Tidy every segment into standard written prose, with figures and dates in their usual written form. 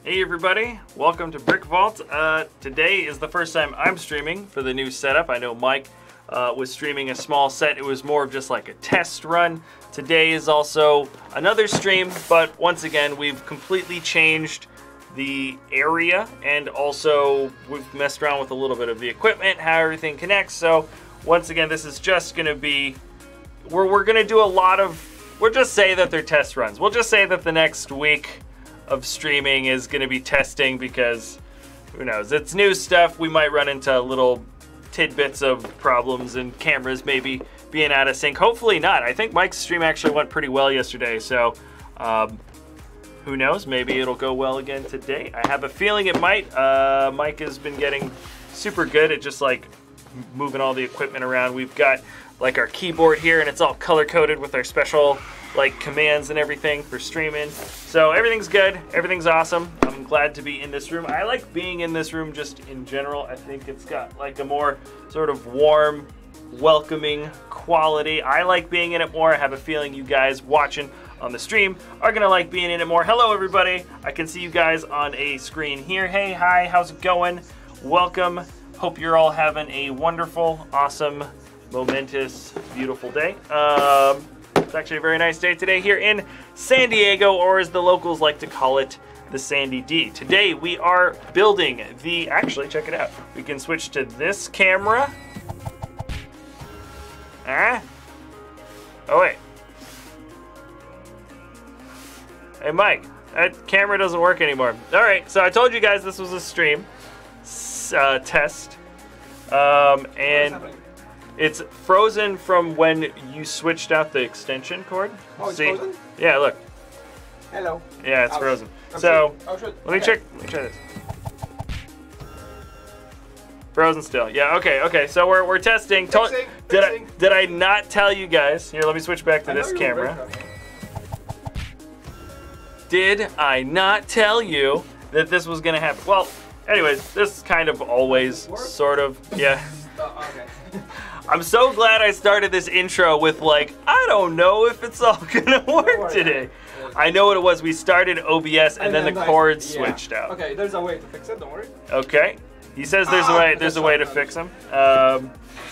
Hey everybody, welcome to BrickVault. Today is the first time I'm streaming for the new setup. I know Mike was streaming a small set. It was more of just like a test run. Today is also another stream, but once again, we've completely changed the area, and also we've messed around with a little bit of the equipment, how everything connects. So once again, this is just gonna be, we're gonna do a lot of, we'll just say that they're test runs. We'll just say that the next week of streaming is going to be testing, because who knows, it's new stuff. We might run into little tidbits of problems and cameras maybe being out of sync. Hopefully not. I think Mike's stream actually went pretty well yesterday, so who knows, maybe it'll go well again today. I have a feeling it might. Mike has been getting super good at just like moving all the equipment around. We've got like our keyboard here, and it's all color coded with our special like commands and everything for streaming. So everything's good, everything's awesome. I'm glad to be in this room. I like being in this room just in general. I think it's got like a more sort of warm, welcoming quality. I like being in it more. I have a feeling you guys watching on the stream are gonna like being in it more. Hello everybody, I can see you guys on a screen here. Hey, hi, how's it going? Welcome. Hope you're all having a wonderful, awesome, momentous, beautiful day. It's actually a very nice day today here in San Diego, or as the locals like to call it, the Sandy D. Today we are building the, actually check it out. We can switch to this camera. Oh wait. Hey Mike, that camera doesn't work anymore. All right, so I told you guys this was a stream test, and it's frozen from when you switched out the extension cord. Oh, it's frozen? Yeah, look. Hello. Yeah, it's frozen. So, let me try this. Frozen still. Yeah, okay. So we're testing. Did I not tell you guys? Here, let me switch back to this camera. Did I not tell you that this was gonna happen? Well, anyways, this kind of always sort of, yeah. Okay. I'm so glad I started this intro with like, I don't know if it's all gonna work today. I know what it was. We started OBS and then the cord switched out. Okay, there's a way to fix it, don't worry. Okay. He says there's a way to fix them.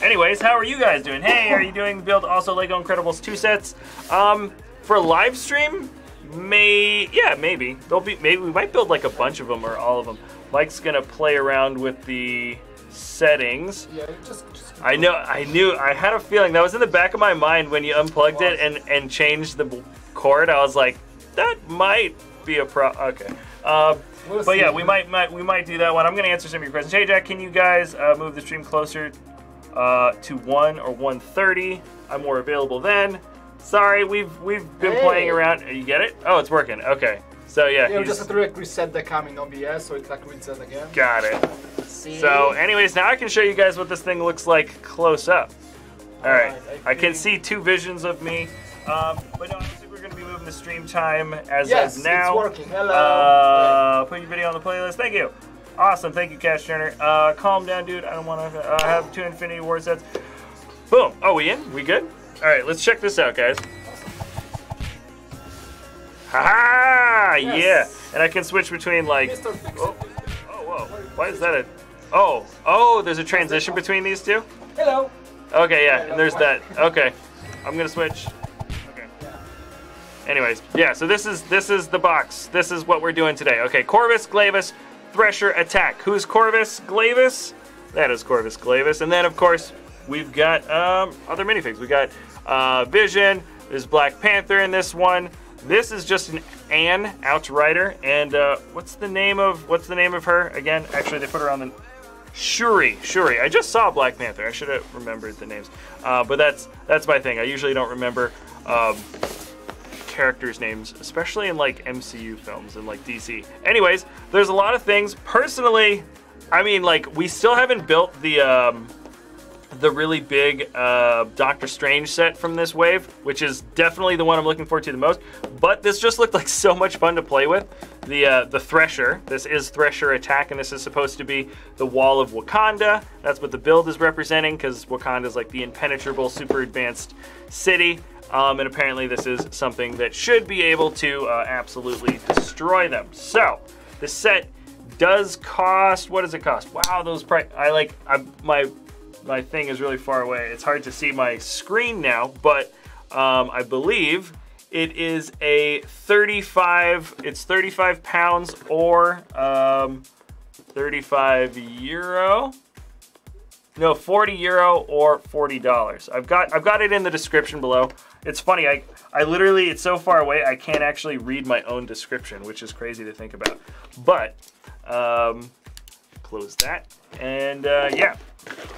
Anyways, how are you guys doing? Hey, are you doing build also Lego Incredibles 2 sets? For live stream, maybe. Maybe we might build like a bunch of them or all of them. Mike's gonna play around with the settings. Yeah, just I had a feeling that was in the back of my mind when you unplugged it and changed the cord. I was like, that might be a okay. But yeah, we might do that one. I'm gonna answer some of your questions. Hey Jack, can you guys move the stream closer to 1 or 1:30? I'm more available then. Sorry, we've been playing around. You get it? Oh, it's working. Okay. So yeah, we just have to reset the cam in OBS, so it's like reset again. Got it. So anyways, now I can show you guys what this thing looks like close up. All right, I can see two visions of me. But no, I don't think we're gonna be moving the stream time as of now. It's working. Hello. Put your video on the playlist. Thank you. Awesome. Thank you, Cash Turner. Calm down, dude. I don't want to have 2 Infinity War sets. Boom. Oh, we in? We good? All right, let's check this out, guys. Haha! Yes. Yeah. And I can switch between like. Oh, whoa! Why is that a? Oh! There's a transition between these two. Hello. Okay, yeah, and there's that. Okay, I'm gonna switch. Okay. Anyways, yeah. So this is the box. This is what we're doing today. Okay, Corvus Glaive Thresher attack. Who's Corvus Glaive? That is Corvus Glaive. And then of course we've got other minifigs. We got Vision. There's Black Panther in this one. This is just an Outrider, and what's the name of her again? Actually, they put her on the Shuri. I just saw Black Panther. I should have remembered the names, but that's my thing. I usually don't remember characters' names, especially in like MCU films and like DC. Anyways, there's a lot of things. Personally, I mean, like we still haven't built the really big Doctor Strange set from this wave, which is definitely the one I'm looking forward to the most. But this just looked like so much fun to play with. The Thresher. This is Thresher attack, and this is supposed to be the Wall of Wakanda. That's what the build is representing, because Wakanda is like the impenetrable, super advanced city. And apparently this is something that should be able to absolutely destroy them. So The set does cost, what does it cost? Wow, those price, my thing is really far away. It's hard to see my screen now, but I believe it is a 35, it's 35 pounds or 35 euro. No, 40 euro or $40. I've got it in the description below. It's funny, I literally, it's so far away, I can't actually read my own description, which is crazy to think about. But, close that, and yeah.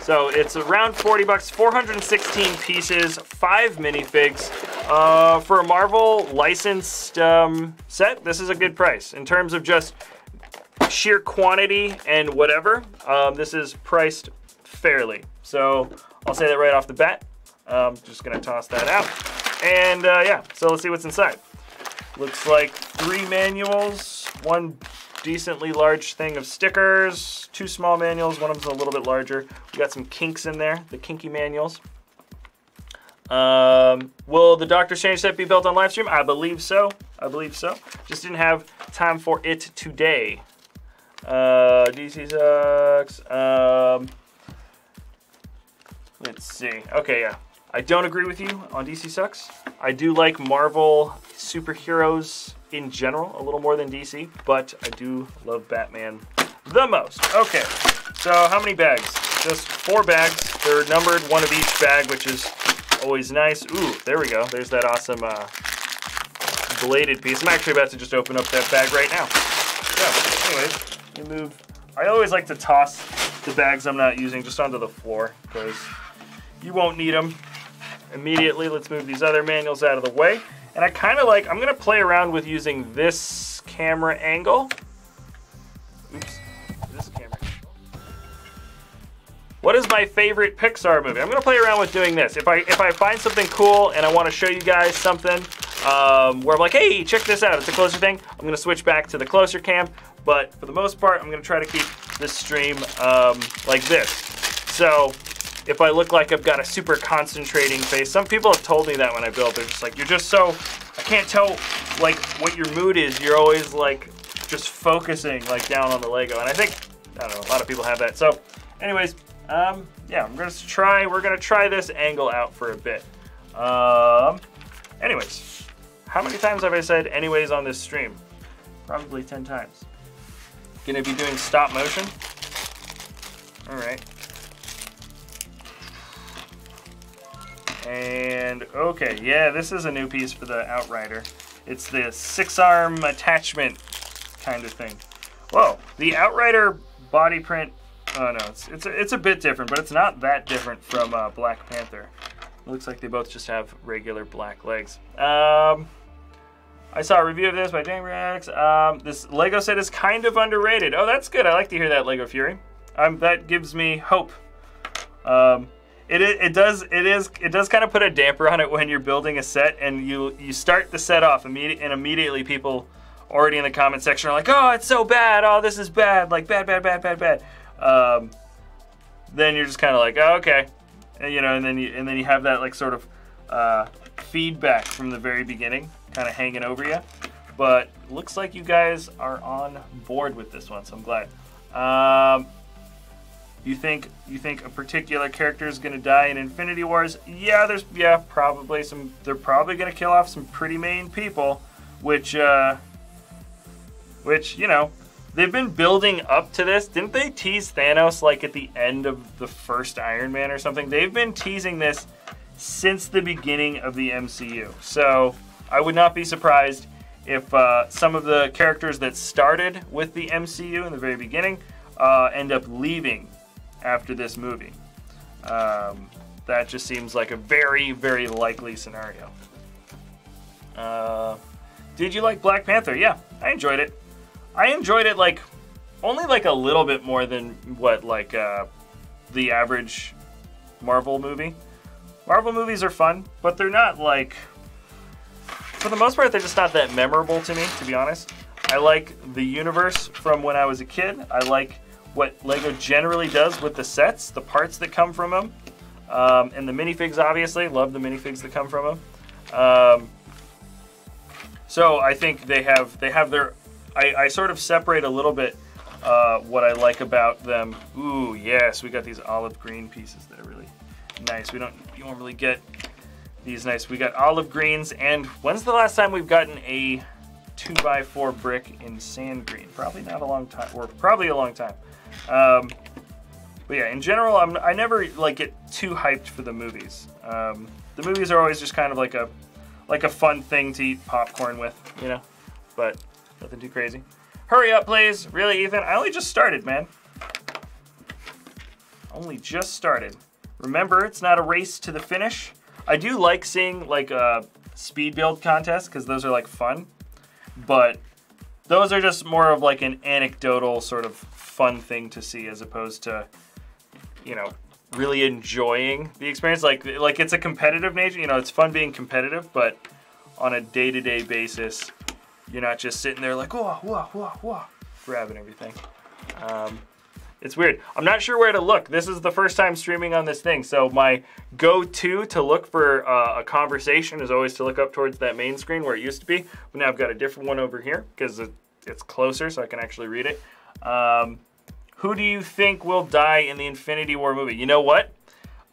So it's around 40 bucks, 416 pieces, 5 minifigs. For a Marvel licensed set, this is a good price. In terms of just sheer quantity and whatever, this is priced fairly. So I'll say that right off the bat. Just gonna toss that out. And yeah, so let's see what's inside. Looks like 3 manuals, 1 decently large thing of stickers, 2 small manuals, one of them's a little bit larger. We got some kinks in there, the kinky manuals. Will the Doctor Strange set be built on live stream? I believe so. I believe so. Just didn't have time for it today. DC sucks. Let's see. Okay, yeah. I don't agree with you on DC sucks. I do like Marvel superheroes in general a little more than DC, but I do love Batman the most. Okay, so how many bags? Just 4 bags. They're numbered, 1 of each bag, which is always nice. Ooh, there we go. There's that awesome bladed piece. I'm actually about to just open up that bag right now. So, anyways, we move. I always like to toss the bags I'm not using just onto the floor because you won't need them immediately. Let's move these other manuals out of the way. And I kind of like, I'm going to play around with using this camera angle. Oops, this camera angle. What is my favorite Pixar movie? I'm going to play around with doing this. If I find something cool and I want to show you guys something where I'm like, hey, check this out, it's a closer thing, I'm going to switch back to the closer cam. But for the most part, I'm going to try to keep this stream like this. So if I look like I've got a super concentrating face, some people have told me that when I build, they're just like, you're just so, I can't tell like what your mood is. You're always like just focusing like down on the Lego. And I think, I don't know, a lot of people have that. So anyways, yeah, we're gonna try this angle out for a bit. Anyways, how many times have I said anyways on this stream? Probably 10 times. Gonna be doing stop motion. All right. And okay, yeah, this is a new piece for the Outrider. It's the 6-arm attachment kind of thing. Whoa, the Outrider body print. Oh no, it's a bit different, but it's not that different from Black Panther. It looks like they both just have regular black legs. I saw a review of this by James. This Lego set is kind of underrated. Oh, that's good. I like to hear that, Lego Fury. That gives me hope. It does kind of put a damper on it when you're building a set and you start the set off and immediately people already in the comment section are like, oh, it's so bad, oh, this is bad, like bad. Then you're just kind of like, oh, okay, and, you know, and then you have that like sort of feedback from the very beginning, kind of hanging over you. But it looks like you guys are on board with this one, so I'm glad. You think a particular character is going to die in Infinity Wars? Yeah, probably some. They're probably going to kill off some pretty main people, which you know, they've been building up to this. Didn't they tease Thanos like at the end of the first Iron Man or something? They've been teasing this since the beginning of the MCU. So I would not be surprised if some of the characters that started with the MCU in the very beginning end up leaving after this movie. That just seems like a very, very likely scenario. Did you like Black Panther? Yeah, I enjoyed it. I enjoyed it like only like a little bit more than what like the average Marvel movie. Marvel movies are fun, but they're not like, for the most part, they're just not that memorable to me, to be honest. I like the universe from when I was a kid. I like what Lego generally does with the sets, the parts that come from them, and the minifigs, obviously. Love the minifigs that come from them. So I think they have their I sort of separate a little bit what I like about them. Ooh, yes, we got these olive green pieces that are really nice. You don't really get these nice. We got olive greens, and when's the last time we've gotten a 2x4 brick in sand green? Probably not a long time, or probably a long time. But yeah, in general, I never like get too hyped for the movies. The movies are always just kind of like a fun thing to eat popcorn with, you know, but nothing too crazy. Hurry up, please. Really, Ethan? I only just started, man. Only just started. Remember, it's not a race to the finish. I do like seeing like speed build contests because those are like fun, but those are just more of like an anecdotal sort of fun thing to see as opposed to, you know, really enjoying the experience. Like it's a competitive nature, you know, it's fun being competitive, but on a day-to-day basis, you're not just sitting there like, whoa, whoa, whoa, whoa, grabbing everything. It's weird. I'm not sure where to look. This is the first time streaming on this thing, so my go-to to look for a conversation is always to look up towards that main screen where it used to be. But now I've got a different one over here because it's closer so I can actually read it. Who do you think will die in the Infinity War movie? You know what?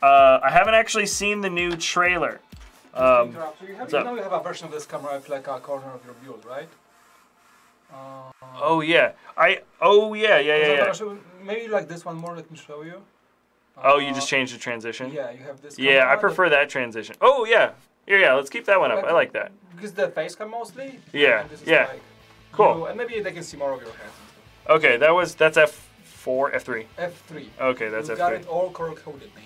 I haven't actually seen the new trailer. You know you have a version of this camera with like a corner of your build, right? Oh yeah. Yeah. Maybe like this one more. Let me show you. Oh, you just changed the transition? Yeah, you have this. Yeah, I prefer that transition. Oh yeah. Yeah. Let's keep that one up. I like that. Because the face cam mostly. Yeah. Yeah. Like cool. And maybe they can see more of your hands. Okay, that's F4, F3. F3. Okay, that's F3. Got it all color coded, man.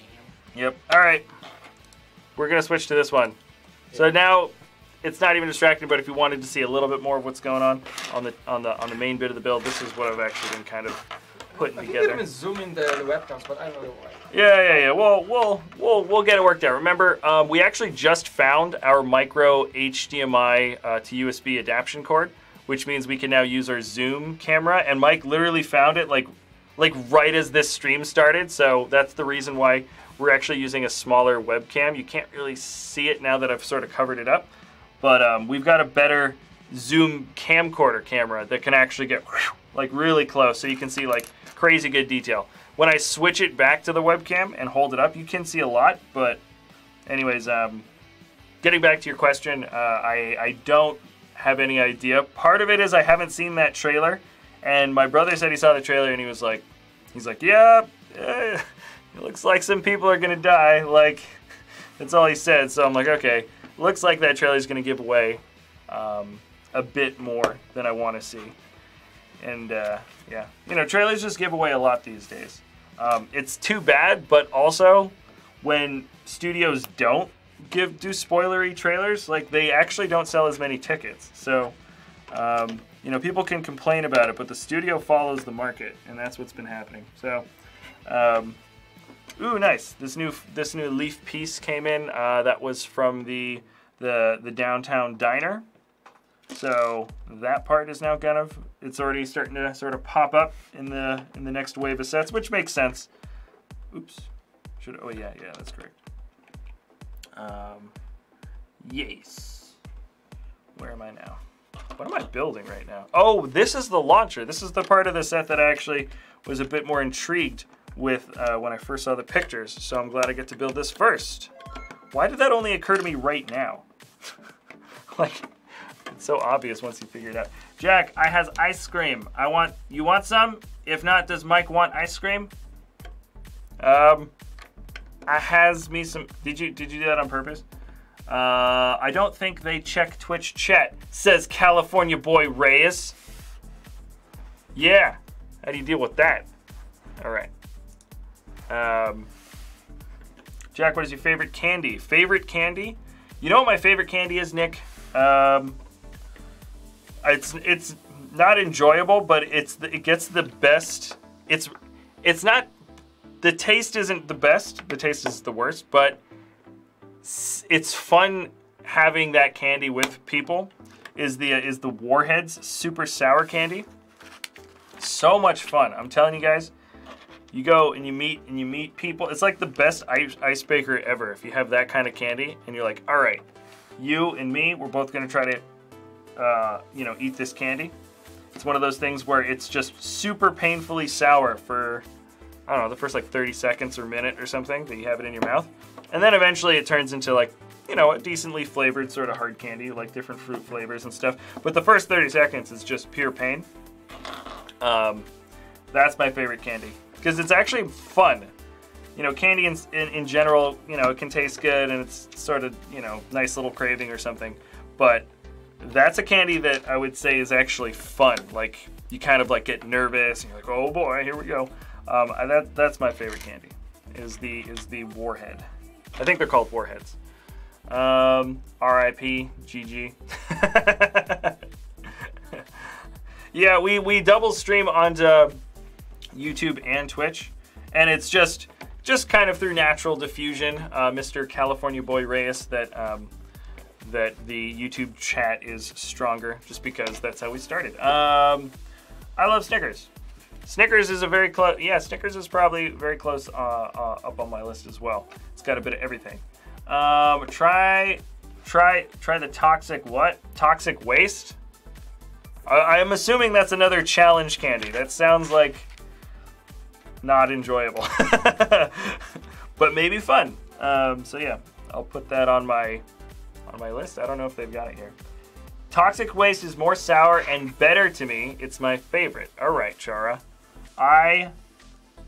Yep. All right. We're gonna switch to this one. Yeah. So now, it's not even distracting. But if you wanted to see a little bit more of what's going on the main bit of the build, this is what I've actually been kind of putting together. I think zoom in the webcams, but I don't know why. Yeah. We'll get it worked out. Remember, we actually just found our micro HDMI to USB adaptation cord, which means we can now use our Zoom camera. And Mike literally found it like right as this stream started. So that's the reason why we're actually using a smaller webcam. You can't really see it now that I've sort of covered it up. But we've got a better Zoom camcorder camera that can actually get like really close. So you can see like crazy good detail. When I switch it back to the webcam and hold it up, you can see a lot. But anyways, getting back to your question, I don't have any idea. Part of it is I haven't seen that trailer, and my brother said he saw the trailer and he's like, yeah, it looks like some people are gonna die. Like, that's all he said. So I'm like, okay, looks like that trailer is gonna give away a bit more than I want to see. And yeah, you know, trailers just give away a lot these days. It's too bad, but also when studios don't do spoilery trailers, like they actually don't sell as many tickets. So you know, people can complain about it, but the studio follows the market, and that's what's been happening. So ooh, nice. This new leaf piece came in. That was from the downtown diner. So that part is now it's already starting to sort of pop up in the next wave of sets, which makes sense. Oops. Oh yeah, that's correct. Yes. Where am I now? What am I building right now? Oh, this is the launcher. This is the part of the set that I actually was a bit more intrigued with when I first saw the pictures. So I'm glad I get to build this first. Why did that only occur to me right now? Like, it's so obvious once you figure it out. Jack, I has ice cream. You want some? If not, does Mike want ice cream? I has me some. Did you do that on purpose? I don't think they check Twitch chat, says California boy Reyes. Yeah, how do you deal with that? All right. Jack, what is your favorite candy? Favorite candy? You know what my favorite candy is, Nick? It's not enjoyable, but it gets the best. It's not. The taste isn't the best. The taste is the worst, but it's fun having that candy with people. Is the Warheads super sour candy? So much fun. I'm telling you guys. You go and you meet people. It's like the best icebreaker ever if you have that kind of candy and you're like, all right, you and me, we're both gonna try to, you know, eat this candy. It's one of those things where it's just super painfully sour for, I don't know, the first like 30 seconds or minute or something that you have it in your mouth. And then eventually it turns into like, you know, a decently flavored sort of hard candy, like different fruit flavors and stuff. But the first 30 seconds is just pure pain. That's my favorite candy because it's actually fun. You know, candy in general, you know, it can taste good and it's sort of, you know, nice little craving or something. But that's a candy that I would say is actually fun. Like, you kind of like get nervous and you're like, oh boy, here we go. That's my favorite candy, is the Warhead. I think they're called Warheads. R.I.P. GG. Yeah, we double stream onto YouTube and Twitch, and it's just kind of through natural diffusion, Mr. California Boy Reyes, that the YouTube chat is stronger, just because that's how we started. I love Snickers. Snickers is a very close, yeah, Snickers is probably very close up on my list as well. It's got a bit of everything. Try the toxic what? Toxic waste? I am assuming that's another challenge candy. That sounds like not enjoyable, but maybe fun. So yeah, I'll put that on my list. I don't know if they've got it here. Toxic waste is more sour and better to me. It's my favorite. All right, Chara.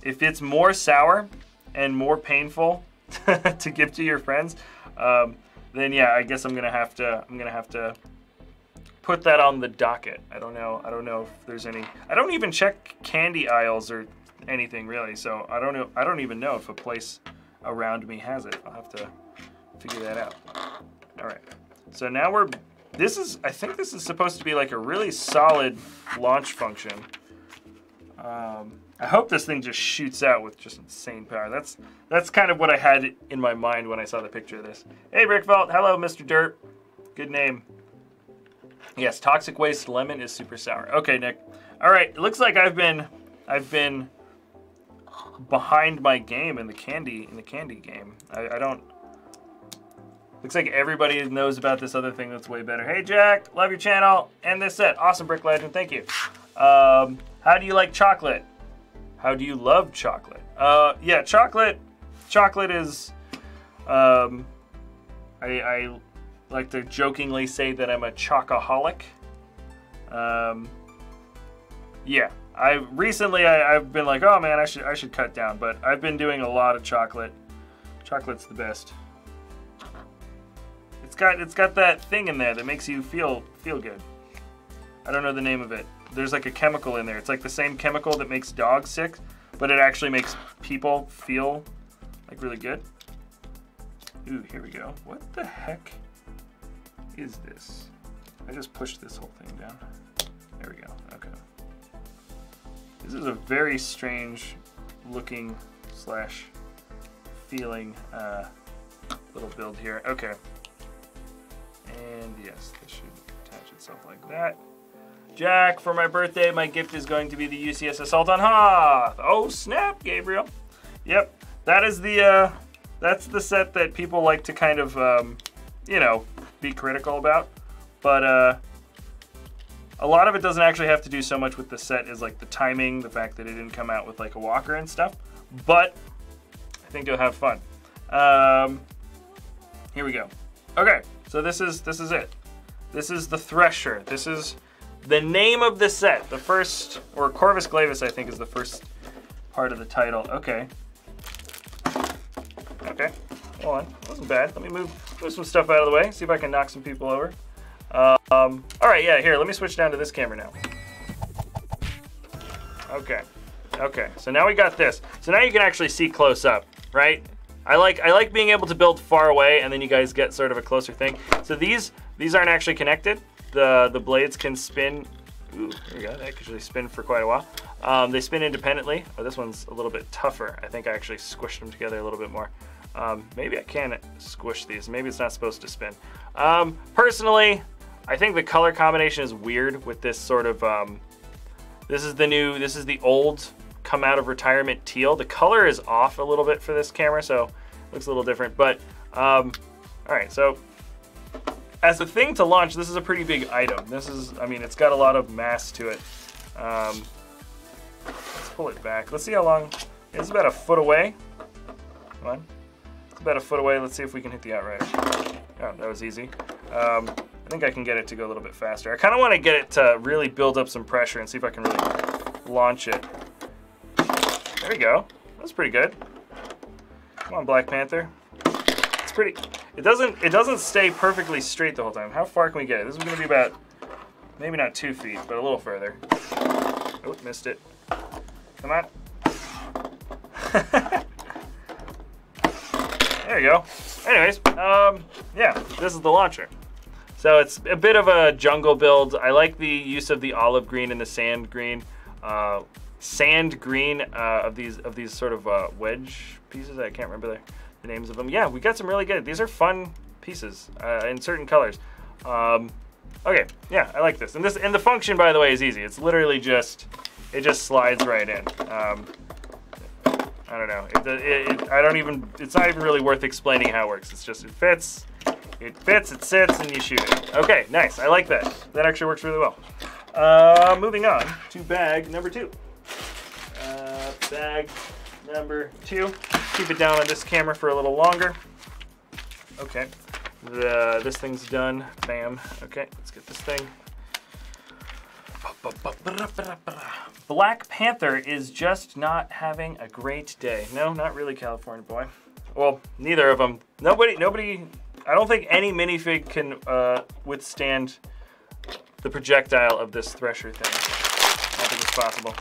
If it's more sour and more painful to give to your friends, then yeah, I guess I'm gonna have to put that on the docket. I don't know if there's any. I don't even check candy aisles or anything really, so I don't know. I don't even know if a place around me has it. I'll have to figure that out. All right. So now I think this is supposed to be like a really solid launch function. I hope this thing just shoots out with just insane power. That's kind of what I had in my mind when I saw the picture of this. Hey, BrickVault. Hello, Mr. Dirt. Good name. Yes, toxic waste lemon is super sour. Okay, Nick. All right. It looks like I've been behind my game in the candy game. I don't. Looks like everybody knows about this other thing that's way better. Hey, Jack. Love your channel and this set. Awesome, Brick Legend. Thank you. How do you like chocolate? How do you love chocolate? Yeah, chocolate is, I like to jokingly say that I'm a chocoholic. Yeah, I've been like, oh man, I should cut down, but I've been doing a lot of chocolate. Chocolate's the best. It's got that thing in there that makes you feel good. I don't know the name of it. There's like a chemical in there. It's like the same chemical that makes dogs sick, but it actually makes people feel like really good. Ooh, here we go. What the heck is this? I just pushed this whole thing down. There we go. Okay. This is a very strange looking / feeling little build here. Okay. And yes, this should attach itself like that. Jack, for my birthday, my gift is going to be the UCS Assault on Hoth. Oh snap, Gabriel. Yep, that is that's the set that people like to kind of, you know, be critical about. But a lot of it doesn't actually have to do so much with the set as like the timing, the fact that it didn't come out with like a walker and stuff. But I think you'll have fun. Here we go. Okay, so this is it. This is the Thresher. This is the name of the set. The first, or Corvus Glaive, I think, is the first part of the title. Okay. Okay. Hold on. Wasn't bad. Let me move some stuff out of the way. See if I can knock some people over. All right. Yeah. Here. Let me switch down to this camera now. Okay. Okay. So now we got this. So now you can actually see close up, right? I like being able to build far away, and then you guys get sort of a closer thing. So these aren't actually connected. The blades can spin. Ooh, there you go. They actually spin for quite a while. They spin independently. Oh, this one's a little bit tougher. I think I actually squished them together a little bit more. Maybe I can squish these. Maybe it's not supposed to spin. Personally, I think the color combination is weird with this sort of. This is the old come out of retirement teal. The color is off a little bit for this camera, so it looks a little different. But all right, so. As a thing to launch, this is a pretty big item. This is, I mean, it's got a lot of mass to it. Let's pull it back. Let's see how long. It's about a foot away. Come on. It's about a foot away. Let's see if we can hit the outrider. Oh, that was easy. I think I can get it to go a little bit faster. I kind of want to get it to really build up some pressure and see if I can really launch it. There we go. That's pretty good. Come on, Black Panther. It's pretty. It doesn't stay perfectly straight the whole time. How far can we get it? This is going to be about, maybe not 2 feet, but a little further. Oh, missed it. Come on. There you go. Anyways, yeah, this is the launcher. So it's a bit of a jungle build. I like the use of the olive green and the sand green. Of these sort of wedge pieces. I can't remember the names of them. Yeah, we got some really good. These are fun pieces in certain colors. Okay, yeah, I like this. And the function, by the way, is easy. It's literally just slides right in. I don't know. It's not even really worth explaining how it works. It's just it fits, it sits, and you shoot it. Okay, nice. I like that. That actually works really well. Moving on to bag number 2. Bag number 2. Keep it down on this camera for a little longer. Okay. This thing's done. Bam. Okay, let's get this thing. Black Panther is just not having a great day. No, not really, California boy. Well, neither of them. Nobody, I don't think any minifig can withstand the projectile of this Thresher thing. I don't think it's possible.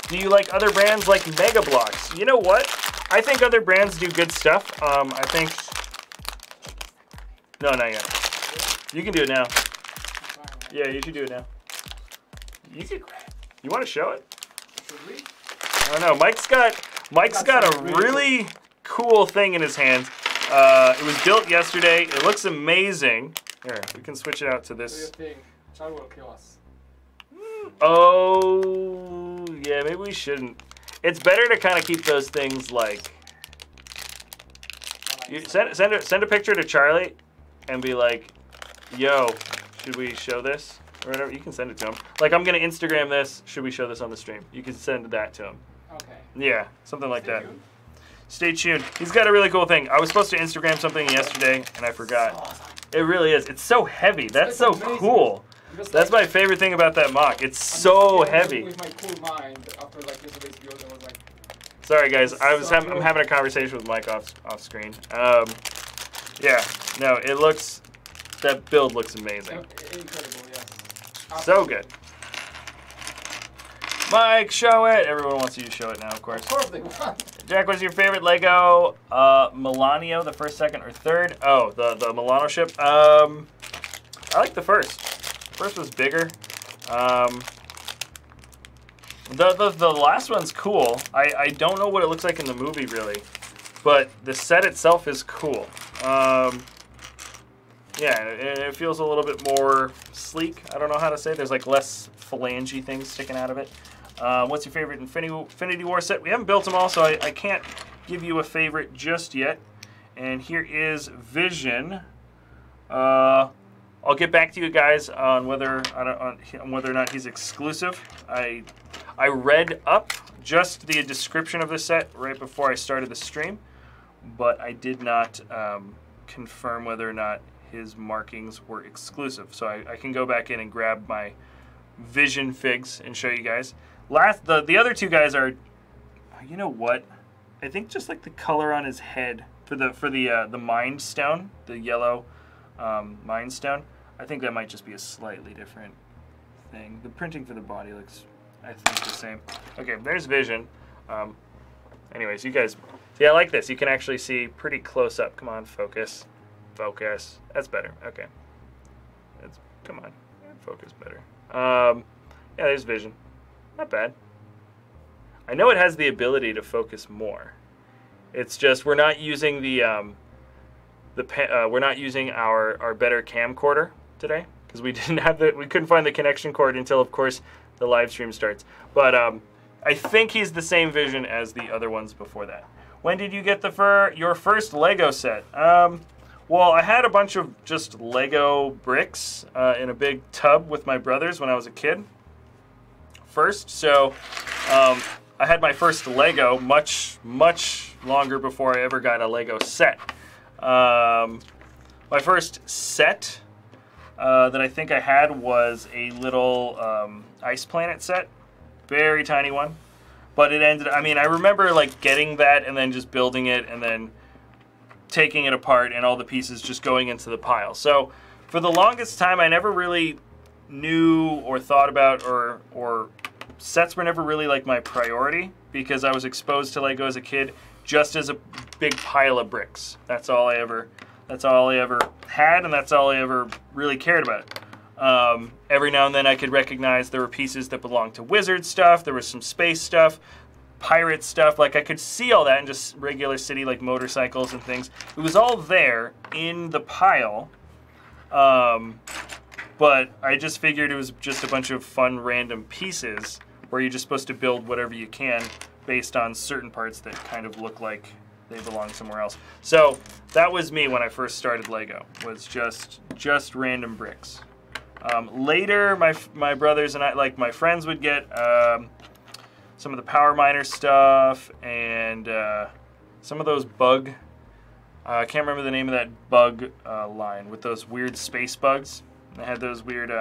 Do you like other brands like Mega Bloks? You know what? I think other brands do good stuff. I think... No, not yet. You can do it now. Yeah, you should do it now. You want to show it? I don't know. Mike's got a really cool thing in his hands. It was built yesterday. It looks amazing. Here, we can switch it out to this. Child will kill us. Oh, yeah, maybe we shouldn't. It's better to kind of keep those things like... Send a picture to Charlie and be like, yo, should we show this? Or whatever. You can send it to him. Like, I'm going to Instagram this. Should we show this on the stream? You can send that to him. Okay. Yeah, something like that. Stay tuned. He's got a really cool thing. I was supposed to Instagram something yesterday, and I forgot. Awesome. It really is. It's so heavy. That's so amazing. Cool. That's my favorite thing about that mock. It's so heavy. With my cool mind, after like yesterday's build, I was like... Sorry guys, I'm having a conversation with Mike off screen. Yeah, no, it looks... That build looks amazing. Incredible, yes. So good. Mike, show it. Everyone wants you to show it now, of course. Of course they want. Jack, what's your favorite Lego Millennium, the first, second, or third? Oh, the Milano ship. I like the first. The first was bigger. The last one's cool. I don't know what it looks like in the movie, really. But the set itself is cool. Yeah, it feels a little bit more sleek. I don't know how to say it. There's like less phalange things sticking out of it. What's your favorite Infinity War set? We haven't built them all, so I can't give you a favorite just yet. And here is Vision. I'll get back to you guys on whether or not he's exclusive. I read up just the description of the set right before I started the stream, but I did not confirm whether or not his markings were exclusive. So I can go back in and grab my Vision figs and show you guys. The other two guys are, you know what? I think just like the color on his head for the Mind Stone, the yellow Mind Stone. I think that might just be a slightly different thing. The printing for the body looks, I think, the same. Okay, there's Vision. Anyways, you guys, see, I like this. You can actually see pretty close up. Come on, focus. Focus. That's better. Okay. Come on. Focus better. Yeah, there's Vision. Not bad. I know it has the ability to focus more. It's just we're not using we're not using our better camcorder today because we couldn't find the connection cord until, of course, the live stream starts. But I think he's the same Vision as the other ones before that. When did you get your first Lego set? Well, I had a bunch of just Lego bricks in a big tub with my brothers when I was a kid. First, so I had my first Lego much longer before I ever got a Lego set. My first set that I think I had was a little Ice Planet set, very tiny one. But it ended, I mean, I remember like getting that and then just building it and then taking it apart and all the pieces just going into the pile. So for the longest time, I never really knew or thought about or sets were never really like my priority because I was exposed to Lego as a kid just as a big pile of bricks. That's all I ever had, and that's all I ever really cared about. Every now and then I could recognize there were pieces that belonged to wizard stuff, there was some space stuff, pirate stuff, like I could see all that in just regular city, like motorcycles and things. It was all there in the pile, but I just figured it was just a bunch of fun random pieces where you're just supposed to build whatever you can based on certain parts that kind of look like they belong somewhere else. So that was me when I first started Lego, was just random bricks. Later, my brothers and I, like my friends, would get some of the Power Miner stuff and some of those bug. I can't remember the name of that bug line with those weird space bugs. They had those weird.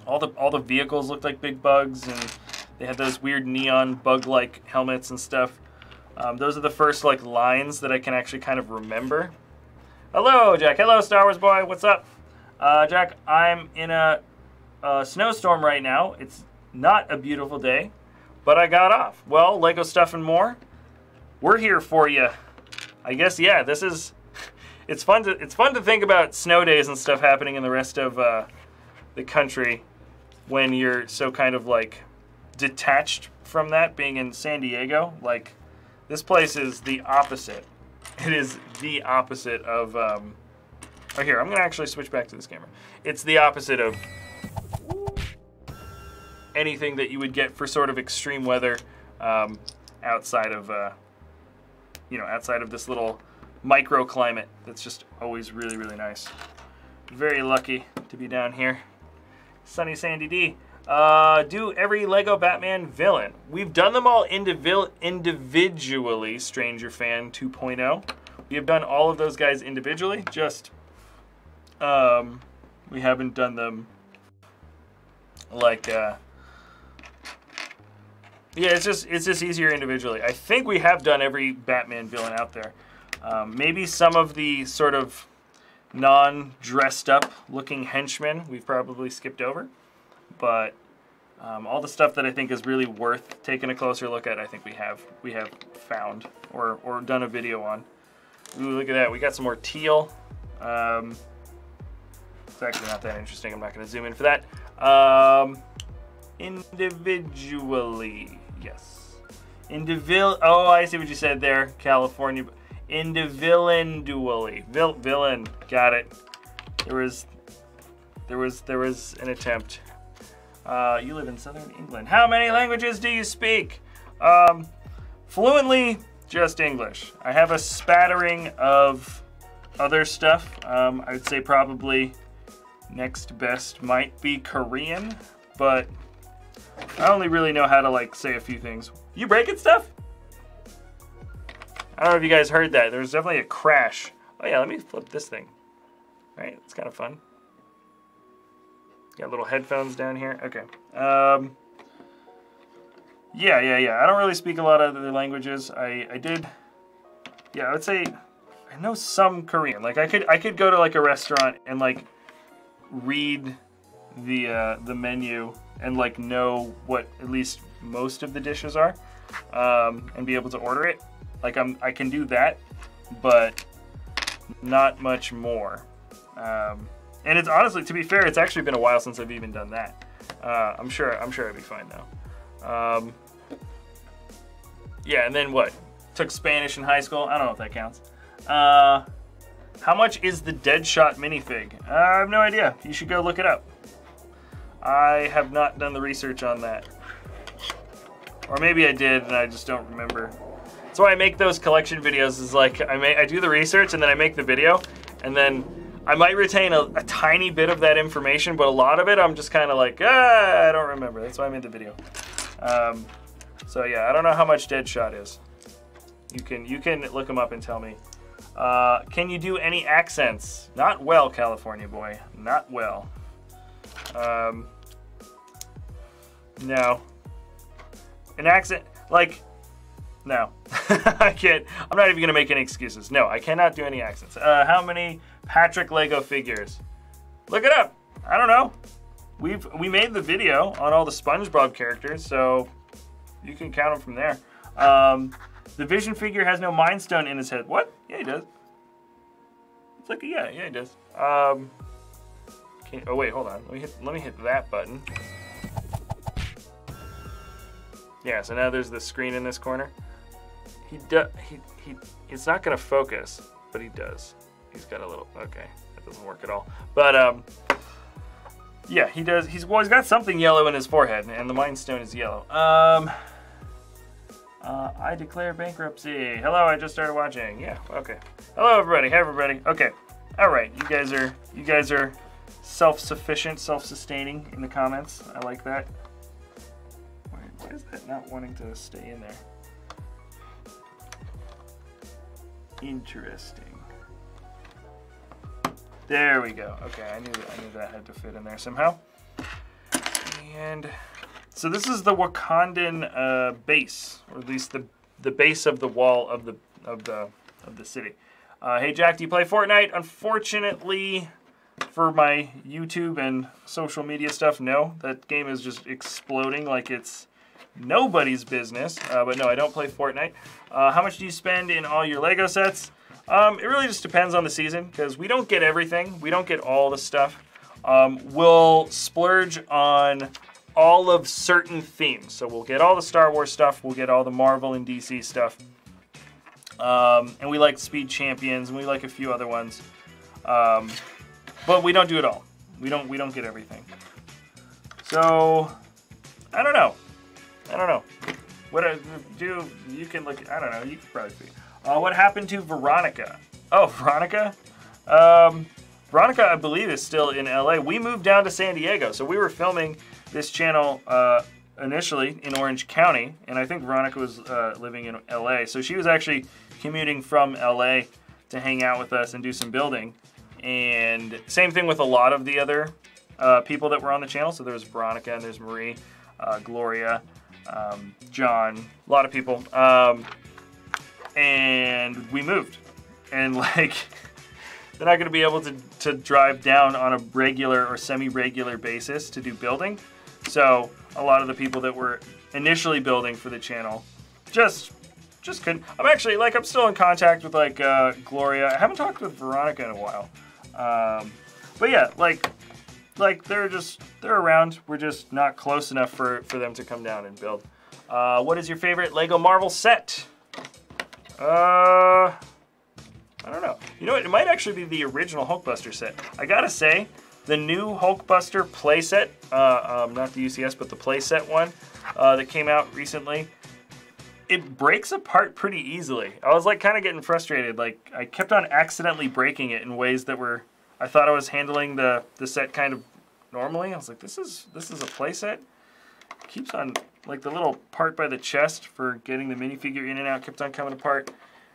All the vehicles looked like big bugs, and they had those weird neon bug-like helmets and stuff. Those are the first like lines that I can actually kind of remember. Hello, Jack. Hello, Star Wars boy. What's up? Jack, I'm in a snowstorm right now. It's not a beautiful day, but I got off. Well, Lego stuff and more. We're here for you. I guess, yeah, this is... It's fun to think about snow days and stuff happening in the rest of the country when you're so kind of like detached from that, being in San Diego. Like, this place is the opposite. It is the opposite of... Oh, here, I'm going to actually switch back to this camera. It's the opposite of anything that you would get for sort of extreme weather outside of, outside of this little microclimate that's just always really, really nice. Very lucky to be down here. Sunny Sandy D. Do every Lego Batman villain. We've done them all individually, Stranger Fan 2.0. We have done all of those guys individually, just we haven't done them like yeah, it's just easier individually. I think we have done every Batman villain out there. Maybe some of the sort of non-dressed up looking henchmen we've probably skipped over, but all the stuff that I think is really worth taking a closer look at, I think we have found or done a video on. Ooh, look at that. We got some more teal. It's actually not that interesting. I'm not going to zoom in for that. Individually, yes. Oh, I see what you said there, California. Individually, villain. Got it. There was an attempt. You live in Southern England. How many languages do you speak? Fluently, just English. I have a spattering of other stuff. I would say probably next best might be Korean, but I only really know how to like say a few things. You breaking stuff? I don't know if you guys heard that. There was definitely a crash. Oh yeah, let me flip this thing. All right, it's kind of fun. Got little headphones down here. Okay. Yeah. I don't really speak a lot of other languages. I did. Yeah, I would say I know some Korean. Like I could go to like a restaurant and like read the menu and like know what at least most of the dishes are, and be able to order it. Like I can do that, but not much more. And it's honestly, to be fair, it's actually been a while since I've even done that. I'm sure I'd be fine though. Yeah, and then what? Took Spanish in high school. I don't know if that counts. How much is the Deadshot minifig? I have no idea. You should go look it up. I have not done the research on that. Or maybe I did and I just don't remember. That's why I make those collection videos. Is like I do the research and then I make the video, and then I might retain a tiny bit of that information, but a lot of it I'm just kind of like, I don't remember. That's why I made the video. So yeah, I don't know how much Deadshot is. You can look him up and tell me. Can you do any accents? Not well, California boy. Not well. No. An accent, like, no. I can't. I'm not even going to make any excuses. No, I cannot do any accents. How many Patrick Lego figures? Look it up. I don't know. We made the video on all the SpongeBob characters, so you can count them from there. The Vision figure has no Mind Stone in his head. What? Yeah, he does. It's like, yeah, he does. Oh wait, hold on. Let me hit that button. Yeah, so now there's the screen in this corner. It's not gonna focus, but he does. He's got a little, okay, that doesn't work at all. But yeah, he does. He's got something yellow in his forehead, and the Mind Stone is yellow. I declare bankruptcy. Hello, I just started watching. Yeah, okay. Hello, everybody. Hey, everybody. Okay. All right, you guys are self-sufficient, self-sustaining in the comments. I like that. Why is that not wanting to stay in there? Interesting. There we go. Okay, I knew that had to fit in there somehow. And so this is the Wakandan base, or at least the base of the wall of the city. Hey Jack, do you play Fortnite? Unfortunately, for my YouTube and social media stuff, no. That game is just exploding like it's nobody's business. But no, I don't play Fortnite. How much do you spend in all your Lego sets? It really just depends on the season, because we don't get everything. We don't get all the stuff. We'll splurge on all of certain themes. So we'll get all the Star Wars stuff. We'll get all the Marvel and DC stuff. And we like Speed Champions, and we like a few other ones. But we don't do it all. We don't get everything. So I don't know. What you can look. I don't know. You can probably see. What happened to Veronica? Oh, Veronica. Veronica, I believe, is still in LA. We moved down to San Diego, so we were filming this channel initially in Orange County, and I think Veronica was living in LA. So she was actually commuting from LA to hang out with us and do some building. And same thing with a lot of the other people that were on the channel. So there's Veronica, and there's Marie, Gloria, John, a lot of people. And we moved. And like, they're not going to be able to drive down on a regular or semi-regular basis to do building. So a lot of the people that were initially building for the channel just couldn't. I'm still in contact with like Gloria. I haven't talked with Veronica in a while. But yeah, like they're around. We're just not close enough for them to come down and build. What is your favorite Lego Marvel set? I don't know. You know what? It might actually be the original Hulkbuster set. I gotta say, the new Hulkbuster playset, not the UCS, but the playset one that came out recently, it breaks apart pretty easily. I was like kind of getting frustrated. Like I kept on accidentally breaking it in ways that were, I thought I was handling the set kind of normally. I was like, this is a playset. It keeps on, like the little part by the chest for getting the minifigure in and out kept on coming apart,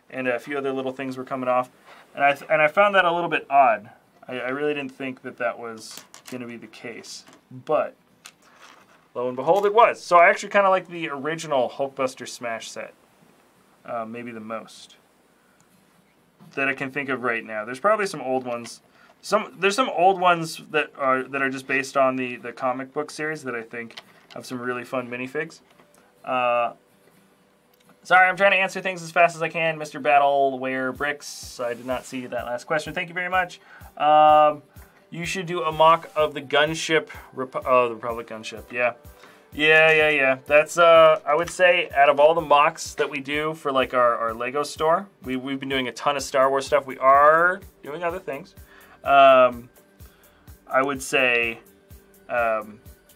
and a few other little things were coming off, and I found that a little bit odd. I really didn't think that was going to be the case, but lo and behold, it was. So I actually kind of like the original Hulkbuster Smash set, maybe the most that I can think of right now. There's probably some old ones. There's some old ones that are just based on the comic book series that I think have some really fun minifigs. Sorry, I'm trying to answer things as fast as I can. Mr. Battleware Bricks, I did not see that last question. Thank you very much. You should do a mock of the gunship, the Republic gunship. Yeah. That's, I would say, out of all the mocks that we do for like our Lego store, we've been doing a ton of Star Wars stuff. We are doing other things. I would say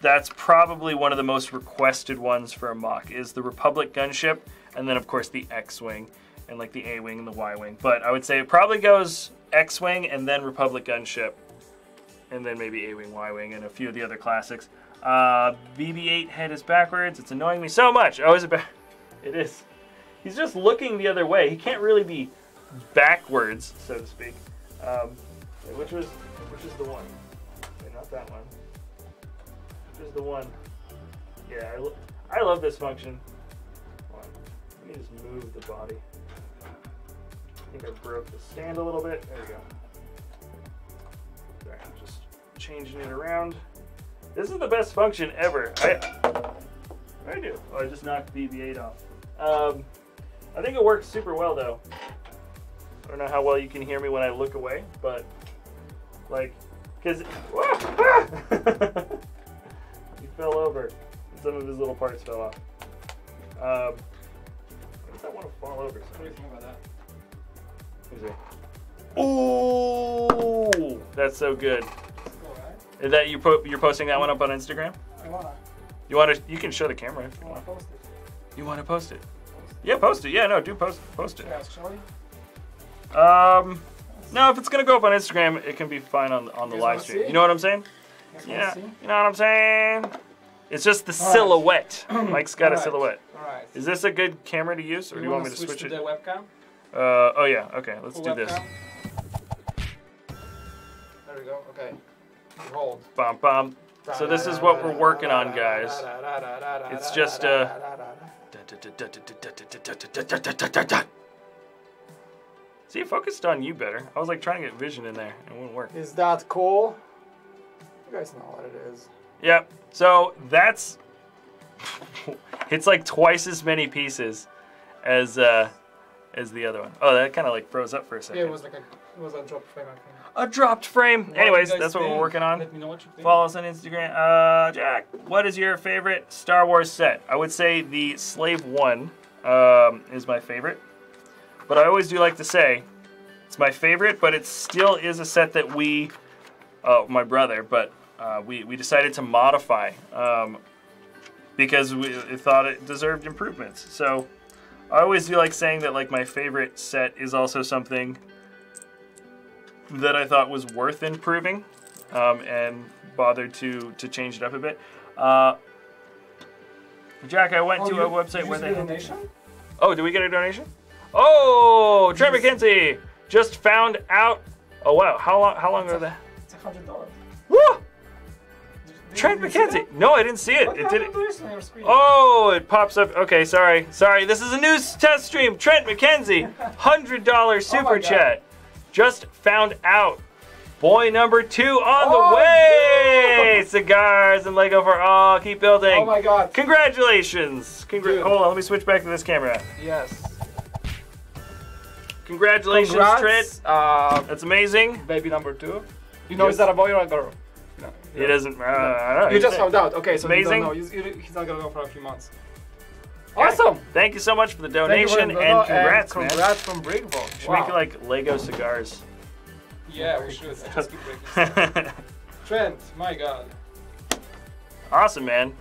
that's probably one of the most requested ones for a mock, is the Republic gunship, and then of course the X-Wing, and like the A-Wing and the Y-Wing. But I would say it probably goes X-Wing and then Republic gunship, and then maybe A-Wing, Y-Wing, and a few of the other classics. BB-8 head is backwards. It's annoying me so much. Oh, is it back? It is. He's just looking the other way. He can't really be backwards, so to speak. Which is the one? Wait, not that one. Which is the one? Yeah, I love this function. Hold on. Let me just move the body. I think I broke the stand a little bit. There we go. Sorry, I'm just changing it around. This is the best function ever. I do. Oh, I just knocked BB-8 off. I think it works super well though. I don't know how well you can hear me when I look away, but like, cause he fell over. Some of his little parts fell off. Why does that want to fall over? What do you think about that? Ooh, that's so good. Cool, right? Is that you're posting that one up on Instagram? I wanna. You can show the camera if you I wanna want. post it. You want to post it? Yeah, post it. Yeah, no, do post it. Yeah, actually. No, if it's gonna go up on Instagram, it can be fine on the live stream. You know what I'm saying? Yeah, you know what I'm saying? It's just the silhouette. Mike's got a silhouette. Alright. Is this a good camera to use, or do you want me to switch to it? the webcam? Oh yeah, okay, let's Full do this. webcam. There we go, okay. Hold. Bum, bum. So this is what we're working on, guys. It's just See, it focused on you better. I was like trying to get vision in there, and it wouldn't work. Is that cool? You guys know what it is. Yep. So that's it's like twice as many pieces as the other one. Oh, that kind of like froze up for a second. Yeah, it was a drop frame, I think. A dropped frame. Anyways, that's what we're working on. Let me know what you think. Follow us on Instagram. Jack, what is your favorite Star Wars set? I would say the Slave 1 is my favorite. But I always do like to say it's my favorite, but it still is a set that we, my brother, but we decided to modify because we thought it deserved improvements. So I always do like saying that like my favorite set is also something that I thought was worth improving and bothered to change it up a bit. Jack, I went to a website where they... donation? Oh, did we get a donation? Oh, Trent McKenzie just found out. Oh wow, how long ago that? It's $100. Woo! Trent McKenzie. No, I didn't see it. It did. On your screen? Oh, it pops up. Okay, sorry. This is a news test stream. Trent McKenzie, $100 super chat. Just found out. Boy number 2 on the way. Dude. Cigars and Lego for all. Keep building. Oh my God. Congratulations. Hold on, let me switch back to this camera. Yes. Congratulations, Congrats. Trent. That's amazing. Baby number 2. You know, is that a boy or a girl? No. He doesn't. I don't know. You just found out. Okay, so amazing. You don't know. He's not gonna go for a few months. Awesome. Thank you so much for the donation and congrats, man. Congrats from BrickVault. We should make like Lego cigars. Yeah, we should. Just keep breaking. Trent, my God. Awesome, man.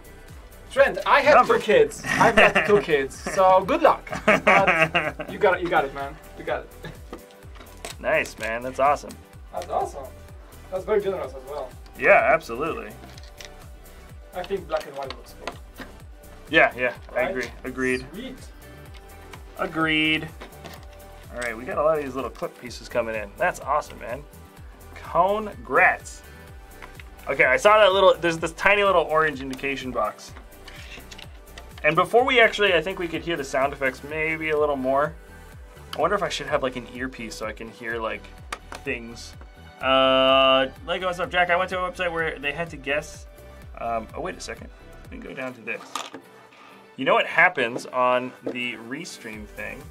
Trent, I have 2 kids. I've got 2 kids, so good luck. But you got it, man. You got it. Nice, man. That's awesome. That's awesome. That's very generous as well. Yeah, absolutely. I think black and white looks cool. Yeah, I Right? agree. Agreed. Sweet. Agreed. All right, we got a lot of these little clip pieces coming in. That's awesome, man. Congrats. Okay, I saw that there's this tiny little orange indication box. And before we actually, I think we could hear the sound effects maybe a little more. I wonder if I should have like an earpiece so I can hear like things. Lego, what's up, Jack? I went to a website where they had to guess. Oh, wait a second. Let me go down to this. You know what happens on the restream thing?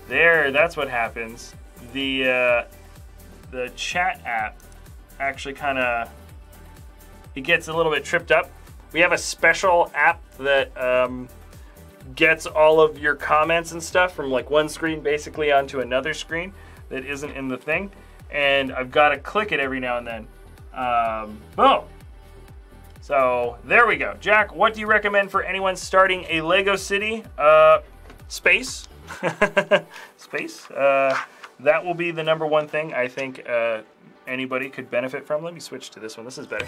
That's what happens. The chat app actually kind of, it gets a little bit tripped up. We have a special app that gets all of your comments and stuff from like one screen basically onto another screen that isn't in the thing. And I've got to click it every now and then. Boom. So there we go. Jack, what do you recommend for anyone starting a Lego city? Space. Space. That will be the #1 thing I think anybody could benefit from. Let me switch to this one. This is better.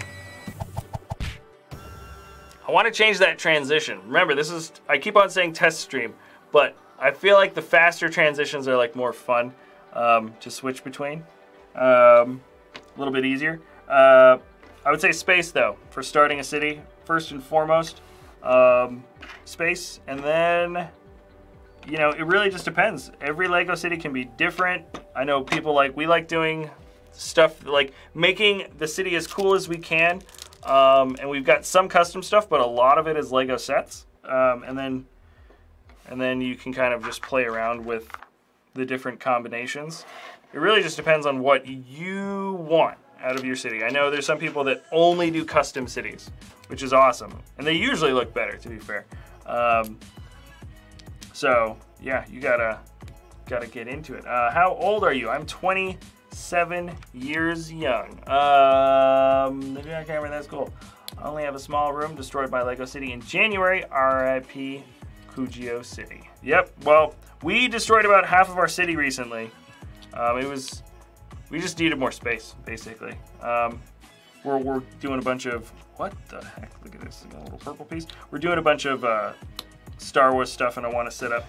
I want to change that transition. Remember, this is, I keep on saying test stream, but I feel like the faster transitions are like more fun to switch between. A little bit easier. I would say space though, for starting a city, first and foremost. Space, and then, you know, it really just depends. Every Lego city can be different. I know people we like doing stuff like making the city as cool as we can. And we've got some custom stuff, but a lot of it is Lego sets. And then you can kind of just play around with the different combinations. It really just depends on what you want out of your city. I know there's some people that only do custom cities, which is awesome. And they usually look better, to be fair. So yeah, you gotta get into it. How old are you? I'm 27 years young. The camera, that's cool. I only have a small room destroyed by Lego City in January. RIP Kujio City. Yep, well, we destroyed about half of our city recently. We just needed more space, basically. We're doing a bunch of, what the heck? Look at this, got a little purple piece. We're doing a bunch of Star Wars stuff, and I want to set up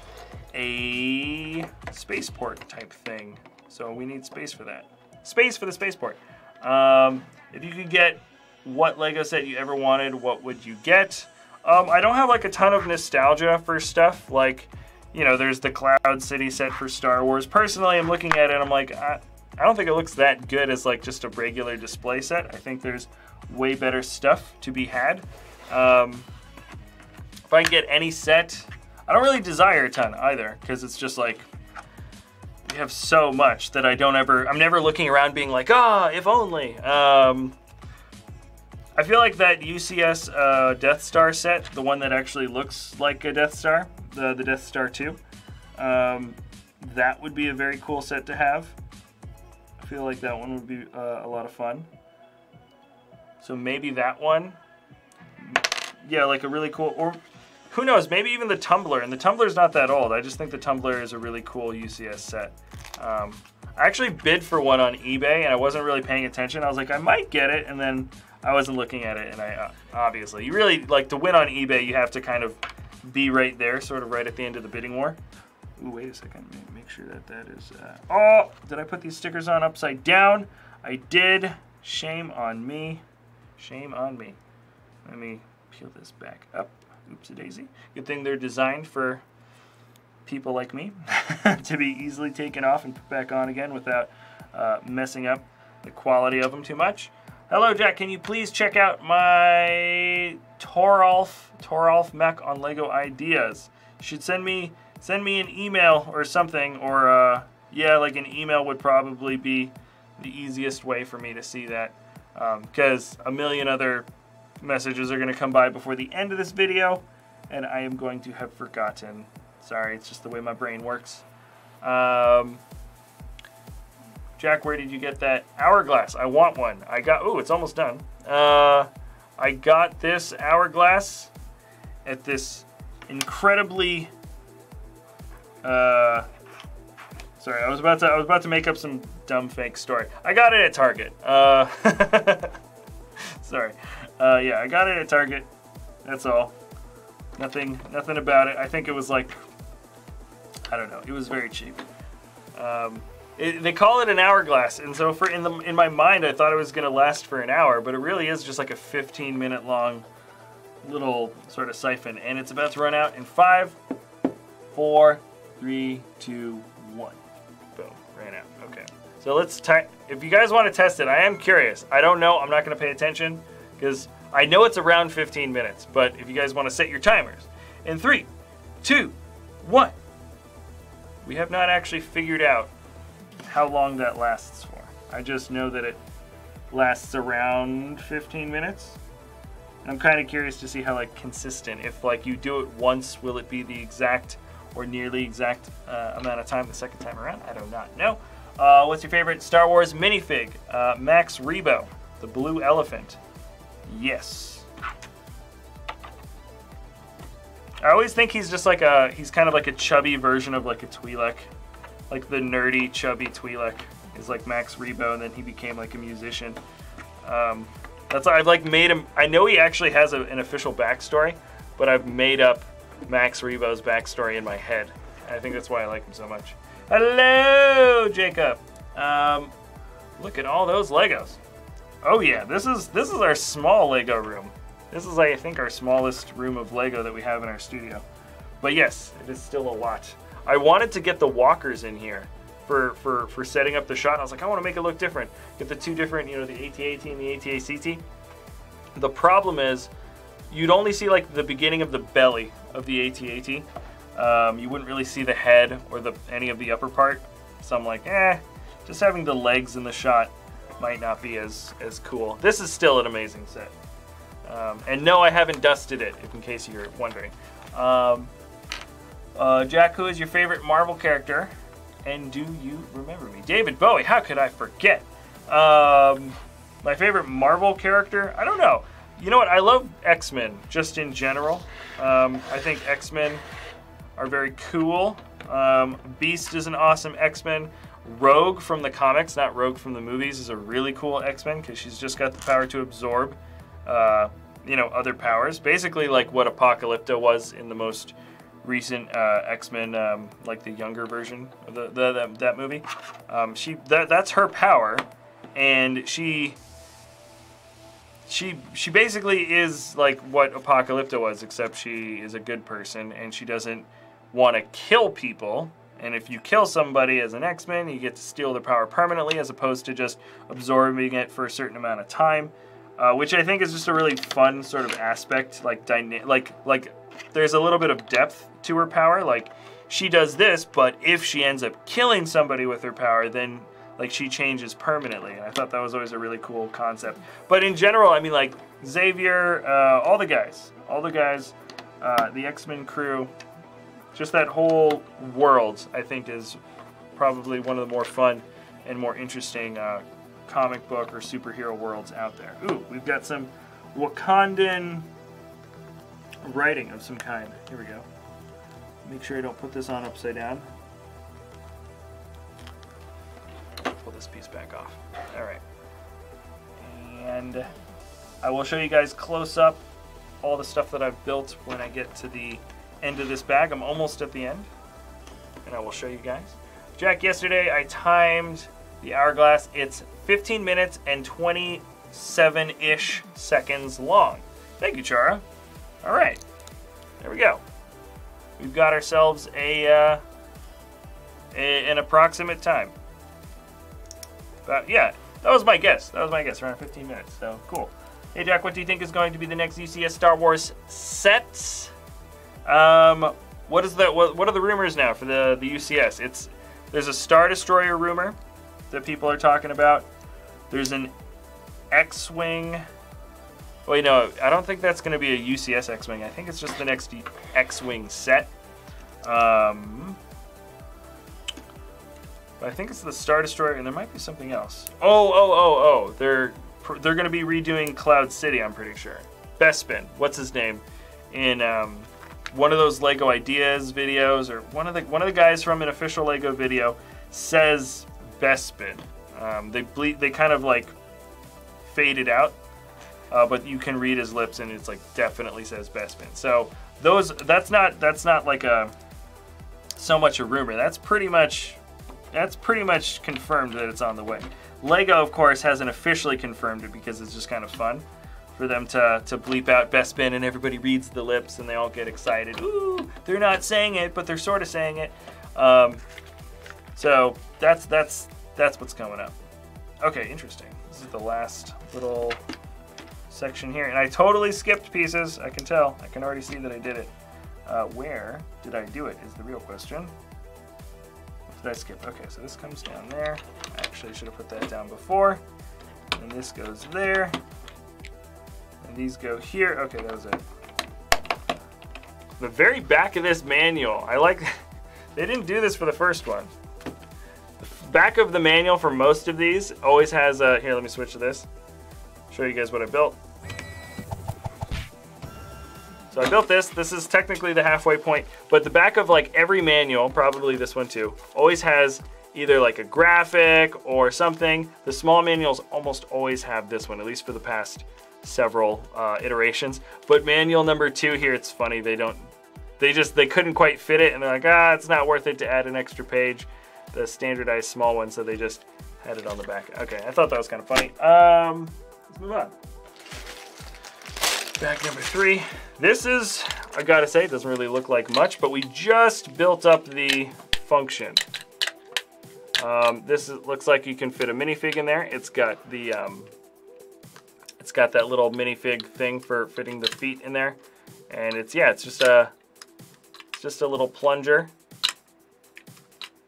a spaceport type thing. So we need space for that. Space for the spaceport. If you could get what Lego set you ever wanted, what would you get? I don't have like a ton of nostalgia for stuff. Like, you know, there's the Cloud City set for Star Wars. Personally, I'm looking at it, I'm like, I don't think it looks that good as like just a regular display set. I think there's way better stuff to be had. If I can get any set, I don't really desire a ton either, because it's just like, we have so much that I'm never looking around being like, if only. I feel like that UCS Death Star set, the one that actually looks like a Death Star, the Death Star 2, that would be a very cool set to have. I feel like that one would be a lot of fun. So maybe that one. Yeah, like a really cool, or who knows, maybe even the Tumbler. And the Tumbler's not that old. I just think the Tumbler is a really cool UCS set. I actually bid for one on eBay, and I wasn't really paying attention. I was like, I might get it, and then I wasn't looking at it, and I obviously, you really, like, to win on eBay, you have to kind of be right there, sort of right at the end of the bidding war. Ooh, wait a second, make sure that is, oh, did I put these stickers on upside down? I did. Shame on me. Shame on me. Let me peel this back up. Oopsie-daisy. Good thing they're designed for people like me to be easily taken off and put back on again without messing up the quality of them too much. Hello, Jack. Can you please check out my Toralf mech on Lego Ideas? You should send me an email or something, or yeah, like an email would probably be the easiest way for me to see that, because a million other messages are going to come by before the end of this video, and I am going to have forgotten. Sorry, it's just the way my brain works. Jack, where did you get that hourglass? I want one. I got, oh, it's almost done. I got this hourglass at this incredibly, sorry, I was about to make up some dumb fake story. I got it at Target. Sorry. Yeah, I got it at Target. That's all. Nothing about it. I think it was like, I don't know. It was very cheap. They call it an hourglass, and so in my mind, I thought it was going to last for an hour, but it really is just like a 15-minute long little sort of siphon, and it's about to run out in 5, 4, 3, 2, 1. Boom, ran out. Okay. So let's if you guys want to test it, I am curious. I don't know. I'm not going to pay attention because I know it's around 15 minutes, but if you guys want to set your timers in 3, 2, 1. We have not actually figured out how long that lasts for. I just know that it lasts around 15 minutes. And I'm kind of curious to see how like consistent, if like you do it once, will it be the exact or nearly exact amount of time the second time around? I do not know. What's your favorite Star Wars minifig? Max Rebo, the blue elephant. Yes. I always think he's just like he's kind of like a chubby version of like a Twi'lek. Like the nerdy, chubby Twi'lek is like Max Rebo, and then he became like a musician. That's I've like made him. I know he actually has an official backstory, but I've made up Max Rebo's backstory in my head. I think that's why I like him so much. Hello, Jacob. Look at all those Legos. Oh yeah, this is our small Lego room. This is, I think, our smallest room of Lego that we have in our studio. But yes, it is still a lot. I wanted to get the walkers in here for setting up the shot. I was like, I want to make it look different. Get the two different, you know, the AT-AT and the AT-ACT. The problem is, you'd only see like the beginning of the belly of the AT-AT. You wouldn't really see the head or any of the upper part. So I'm like, just having the legs in the shot might not be as cool. This is still an amazing set. And no, I haven't dusted it, in case you're wondering. Jack, who is your favorite Marvel character? And do you remember me? David Bowie, how could I forget? My favorite Marvel character? I don't know. You know what? I love X-Men, just in general. I think X-Men are very cool. Beast is an awesome X-Men. Rogue from the comics, not Rogue from the movies, is a really cool X-Men because she's just got the power to absorb, you know, other powers. Basically, like what Apocalypto was in the most recent X-Men, like the younger version of that movie. That's her power, and she basically is like what Apocalypto was, except she is a good person and she doesn't want to kill people. And if you kill somebody as an X-Men, you get to steal their power permanently, as opposed to just absorbing it for a certain amount of time, which I think is just a really fun sort of aspect. Like there's a little bit of depth to her power. Like she does this, but if she ends up killing somebody with her power, then like she changes permanently. And I thought that was always a really cool concept. But in general, I mean, like Xavier, all the guys, the X-Men crew. Just that whole world, I think, is probably one of the more fun and more interesting comic book or superhero worlds out there. Ooh, we've got some Wakandan writing of some kind. Here we go. Make sure I don't put this on upside down. Pull this piece back off. All right. And I will show you guys close up all the stuff that I've built when I get to the end of this bag. I'm almost at the end, and I will show you guys. Jack, yesterday I timed the hourglass. It's 15 minutes and 27-ish seconds long. Thank you, Chara. All right, there we go. We've got ourselves an approximate time. But yeah, that was my guess. Around 15 minutes. So cool. Hey, Jack, what do you think is going to be the next UCS Star Wars set? What are the rumors now for the UCS? There's a Star Destroyer rumor that people are talking about. There's an X-Wing. Wait, no, I don't think that's going to be a UCS X-Wing. I think it's just the next X-Wing set. But I think it's the Star Destroyer, and there might be something else. Oh! They're going to be redoing Cloud City, I'm pretty sure. Bespin, what's his name? In one of those Lego Ideas videos, or one of the guys from an official Lego video says Bespin. They kind of like faded out, but you can read his lips, and it's like definitely says Bespin. So that's not like so much a rumor. That's pretty much confirmed that it's on the way. Lego, of course, hasn't officially confirmed it because it's just kind of fun for them to bleep out Bespin, and everybody reads the lips and they all get excited. Ooh, they're not saying it, but they're sort of saying it. So that's what's coming up. Okay, interesting. This is the last little section here, and I totally skipped pieces. I can tell. I can already see that I did it. Where did I do it is the real question. What did I skip? Okay, so this comes down there. Actually, I should have put that down before. And this goes there. And these go here. Okay, that was it. The very back of this manual, I like, they didn't do this for the first one. The back of the manual for most of these always has a, here, let me switch to this. Show you guys what I built. So I built this. This is technically the halfway point, but the back of like every manual, probably this one too, always has either like a graphic or something. The small manuals almost always have this one, at least for the past several iterations. But manual number 2 here, it's funny, they couldn't quite fit it, and they're like, it's not worth it to add an extra page, the standardized small one, so they just had it on the back. Okay, I thought that was kind of funny. Let's move on. Bag number 3. This is, I gotta say, it doesn't really look like much, but we just built up the function. Looks like you can fit a minifig in there. It's got the, it's got that little minifig thing for fitting the feet in there, and it's just a little plunger.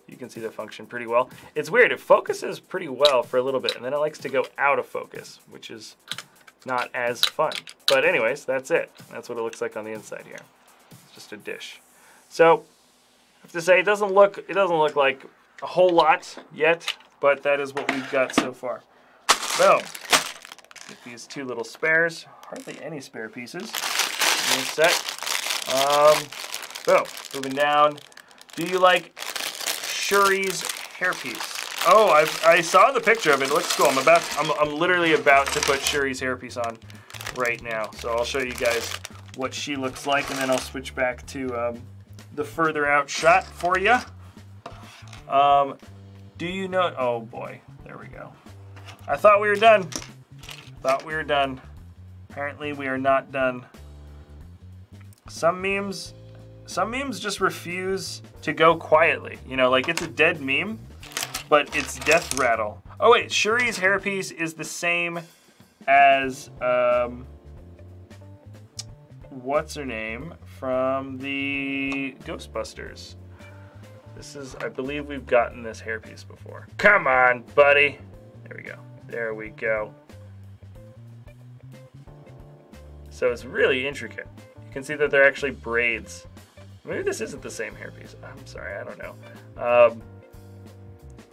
You can see the function pretty well. It's weird. It focuses pretty well for a little bit, and then it likes to go out of focus, which is not as fun. But anyways, that's it. That's what it looks like on the inside here. It's just a dish. So I have to say, it doesn't look like a whole lot yet, but that is what we've got so far. So get these 2 little spares. Hardly any spare pieces in this set. So moving down. Do you like Shuri's hairpiece? Oh, I saw the picture of it. It looks cool. I'm literally about to put Shuri's hairpiece on right now. So I'll show you guys what she looks like, and then I'll switch back to the further out shot for you. Do you know? Oh boy, there we go. I thought we were done. Apparently we are not done. Some memes just refuse to go quietly. You know, like it's a dead meme, but it's death rattle. Oh wait, Shuri's hairpiece is the same as, what's her name from the Ghostbusters. This is, I believe we've gotten this hairpiece before. Come on, buddy. There we go. There we go. So it's really intricate. You can see that they're actually braids. Maybe this isn't the same hairpiece. I'm sorry, I don't know.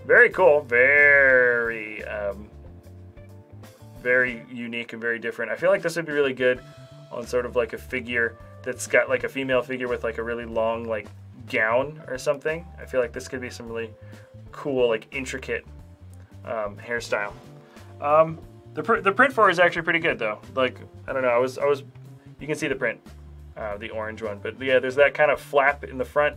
Very cool. Very unique and very different. I feel like this would be really good on sort of like a figure that's got like a female figure with like a really long like gown or something. I feel like this could be some really cool, like intricate hairstyle. The print for it is actually pretty good though. Like, I don't know, you can see the print, the orange one, but yeah, there's that kind of flap in the front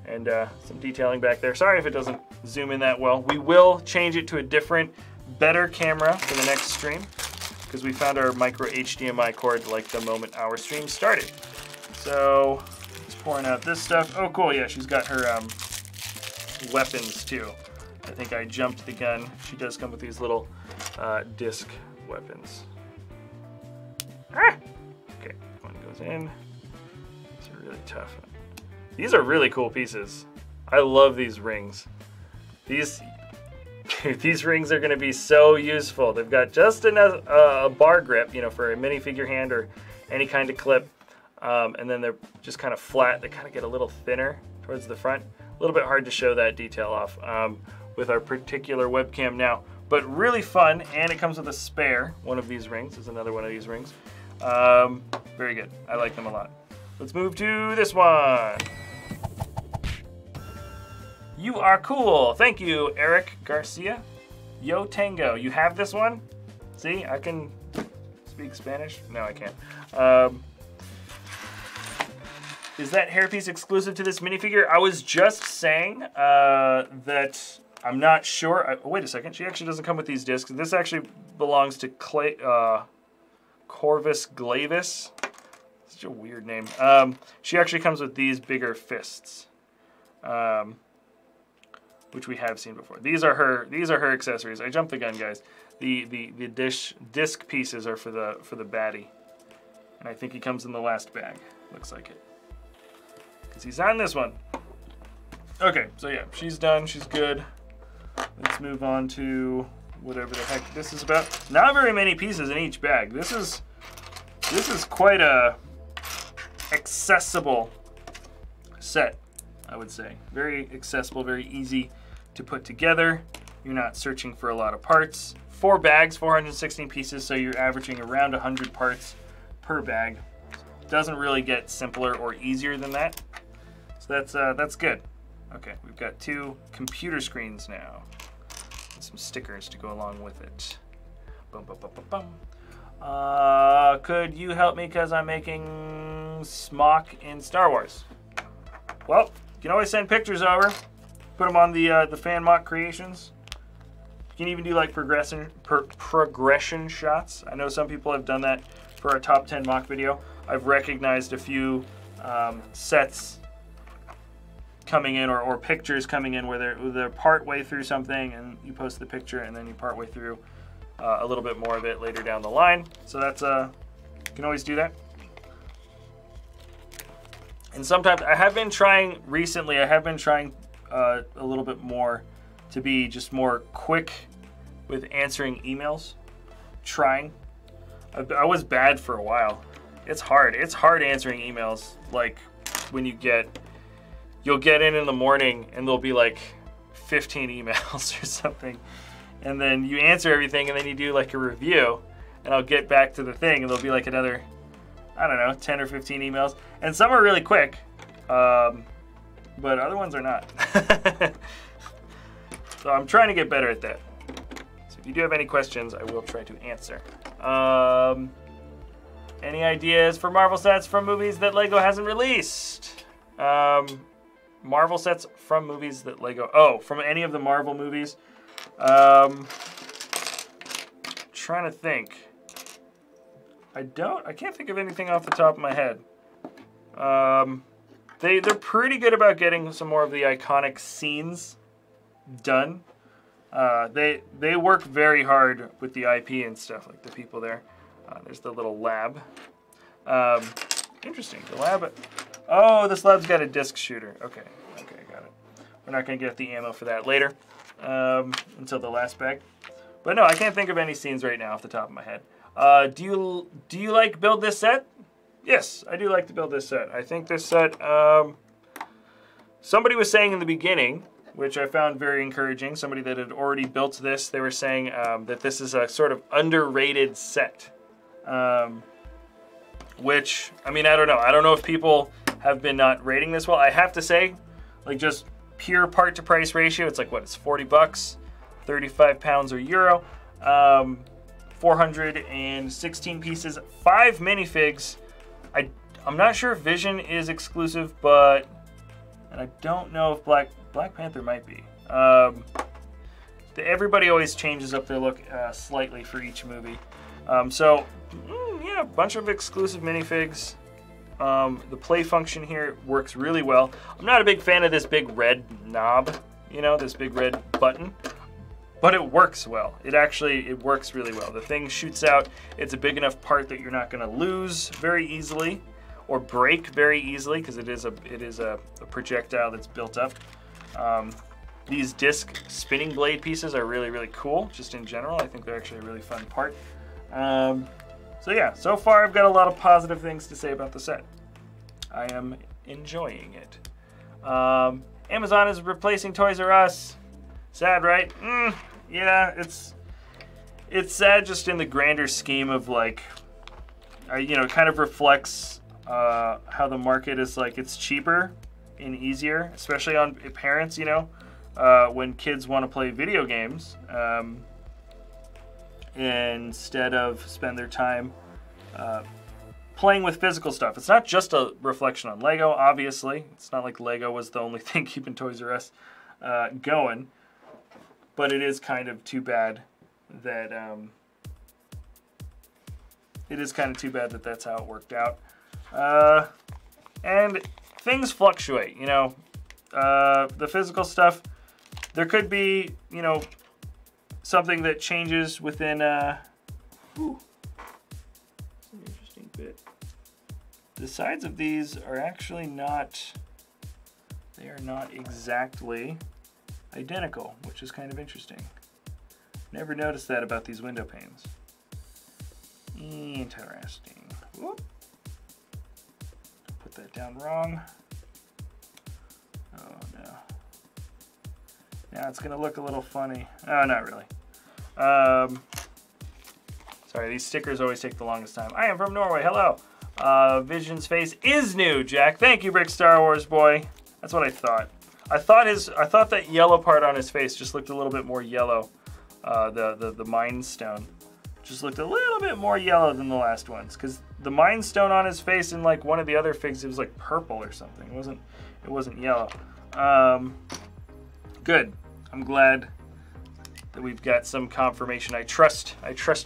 and some detailing back there. Sorry if it doesn't zoom in that well. We will change it to a different, better camera for the next stream because we found our micro HDMI cord like the moment our stream started. So pouring out this stuff. Oh, cool. Yeah, she's got her weapons too. I think I jumped the gun. She does come with these little disc weapons. Ah! Okay, one goes in. These are really tough. These are really cool pieces. I love these rings. These rings are going to be so useful. They've got just enough a bar grip, you know, for a minifigure hand or any kind of clip. And then they're just kind of flat. They kind of get a little thinner towards the front. A little bit hard to show that detail off with our particular webcam now, but really fun. And it comes with a spare. One of these rings is another one of these rings. Very good. I like them a lot. Let's move to this one. You are cool. Thank you, Eric Garcia. Yo Tango. You have this one? See, I can speak Spanish. No, I can't. Is that hairpiece exclusive to this minifigure? I was just saying that I'm not sure. Wait a second. She actually doesn't come with these discs. This actually belongs to Corvus Glaive. Such a weird name. She actually comes with these bigger fists, which we have seen before. These are her accessories. I jumped the gun, guys. The disc pieces are for the baddie, and I think he comes in the last bag. Looks like it. Because he's on this one. Okay, so yeah, she's done. She's good. Let's move on to whatever the heck this is about. Not very many pieces in each bag. This is quite a accessible set, I would say. Very accessible, very easy to put together. You're not searching for a lot of parts. 4 bags, 416 pieces, so you're averaging around 100 parts per bag. doesn't really get simpler or easier than that. So that's good. Okay, we've got 2 computer screens now. And some stickers to go along with it. Bum, bum, bum, bum, bum. Could you help me because I'm making smock in Star Wars? Well, you can always send pictures over. Put them on the fan mock creations. You can even do like progression shots. I know some people have done that for our top 10 mock video. I've recognized a few sets coming in or pictures coming in where they're part way through something and you post the picture and then you part way through a little bit more of it later down the line. So that's you can always do that. And sometimes I have been trying recently. I have been trying a little bit more to be just more quick with answering emails. Trying. I was bad for a while. It's hard. It's hard answering emails. Like when you'll get in the morning and there'll be like 15 emails or something. And then you answer everything and then you do like a review and I'll get back to the thing and there'll be like another, I don't know, 10 or 15 emails. And some are really quick, but other ones are not. So I'm trying to get better at that. So if you do have any questions, I will try to answer. Any ideas for Marvel sets from movies that LEGO hasn't released? Marvel sets from movies that LEGO... from any of the Marvel movies. Trying to think. I can't think of anything off the top of my head. They're pretty good about getting some more of the iconic scenes done. They work very hard with the IP and stuff, like the people there. There's the little lab. Interesting. The lab. Oh, this lab's got a disc shooter. Okay, got it. We're not gonna get the ammo for that later until the last bag. But no, I can't think of any scenes right now off the top of my head. Do you like build this set? Yes, I do like to build this set. I think this set. Somebody was saying in the beginning, which I found very encouraging. Somebody that had already built this, they were saying that this is a sort of underrated set. Which, I mean, I don't know. I don't know if people have been not rating this well. I have to say, like just pure part to price ratio, it's like what, it's 40 bucks, 35 pounds or euro, 416 pieces, 5 minifigs. I'm not sure if Vision is exclusive, but, and I don't know if Black Panther might be. Everybody always changes up their look slightly for each movie. Yeah, a bunch of exclusive minifigs. The play function here works really well. I'm not a big fan of this big red knob, you know, this big red button, but it works well. It works really well. The thing shoots out. It's a big enough part that you're not going to lose very easily or break very easily because it is a projectile that's built up. These disc spinning blade pieces are really, really cool, just in general. I think they're actually a really fun part. So yeah, so far I've got a lot of positive things to say about the set. I am enjoying it. Amazon is replacing Toys R Us. Sad, right? Yeah, it's sad just in the grander scheme of like, you know, it kind of reflects how the market is like, it's cheaper and easier, especially on parents, you know, when kids want to play video games. Instead of spend their time playing with physical stuff. It's not just a reflection on LEGO, obviously. It's not like LEGO was the only thing keeping Toys R Us going. But it is kind of too bad that that's how it worked out. And things fluctuate, you know. The physical stuff, there could be, you know, something that changes within, ooh, that's an interesting bit. The sides of these are actually not, they are not exactly identical, which is kind of interesting. Never noticed that about these window panes. Interesting. Whoop. Put that down wrong. Oh no. Now it's gonna look a little funny. Oh, not really. Sorry, these stickers always take the longest time. I am from Norway, hello. Vision's face is new, Jack. Thank you, Brick Star Wars boy. That's what I thought. I thought that yellow part on his face just looked a little bit more yellow. The Mind Stone just looked a little bit more yellow than the last ones, because the Mind Stone on his face in like one of the other figs, it was like purple or something. It wasn't yellow. Good. I'm glad that we've got some confirmation. I trust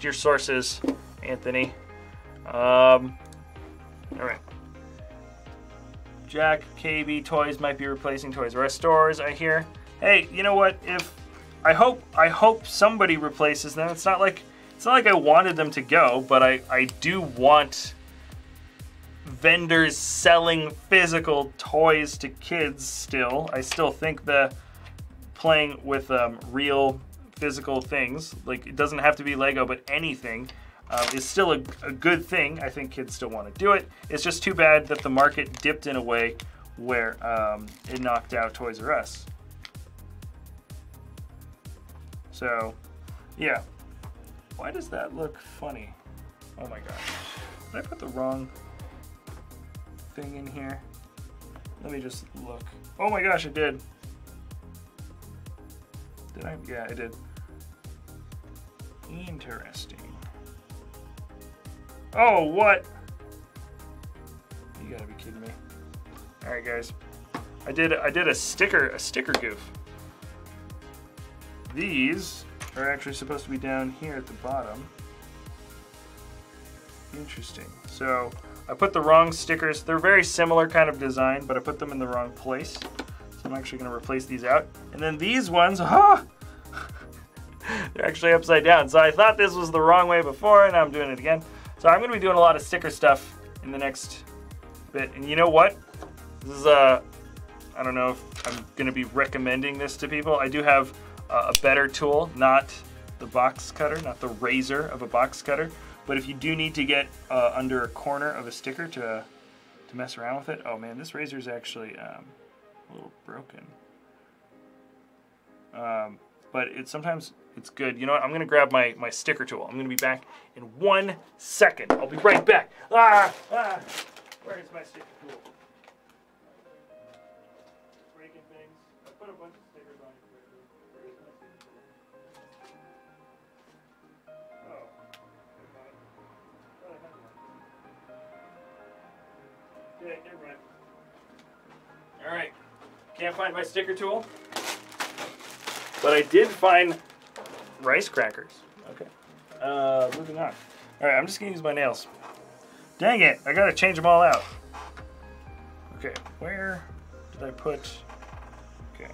your sources, Anthony. All right. Jack, KB, Toys might be replacing Toys R Us stores, I hear. Hey, you know what? I hope somebody replaces them. It's not like I wanted them to go, but I do want vendors selling physical toys to kids still. I still think the playing with real physical things, like it doesn't have to be Lego, but anything, is still a good thing. I think kids still want to do it. It's just too bad that the market dipped in a way where it knocked out Toys R Us. So, yeah. Why does that look funny? Oh my gosh. Did I put the wrong thing in here? Let me just look. Oh my gosh, I did. Did I? Yeah, I did. Interesting. Oh, what? You gotta be kidding me. All right, guys. I did a sticker goof. These are actually supposed to be down here at the bottom. Interesting. So I put the wrong stickers. They're very similar kind of design, but I put them in the wrong place. So I'm actually going to replace these out. And then these ones, they're actually upside down. So I thought this was the wrong way before, and now I'm doing it again. So I'm going to be doing a lot of sticker stuff in the next bit. And you know what? This is I don't know if I'm going to be recommending this to people. I do have a better tool, not the box cutter, not the razor of a box cutter. But if you do need to get under a corner of a sticker to mess around with it, oh man, this razor is actually a little broken. But sometimes it's good. You know what? I'm gonna grab my sticker tool. I'm gonna be back in 1 second. I'll be right back. Where is my sticker tool? Breaking things. I put a bunch of stickers on it. Where is my sticker tool? Oh. Yeah, never mind. All right, can't find my sticker tool, but I did find rice crackers. Okay, moving on. All right, I'm just gonna use my nails. Dang it, I gotta change them all out. Okay, where did I put? Okay.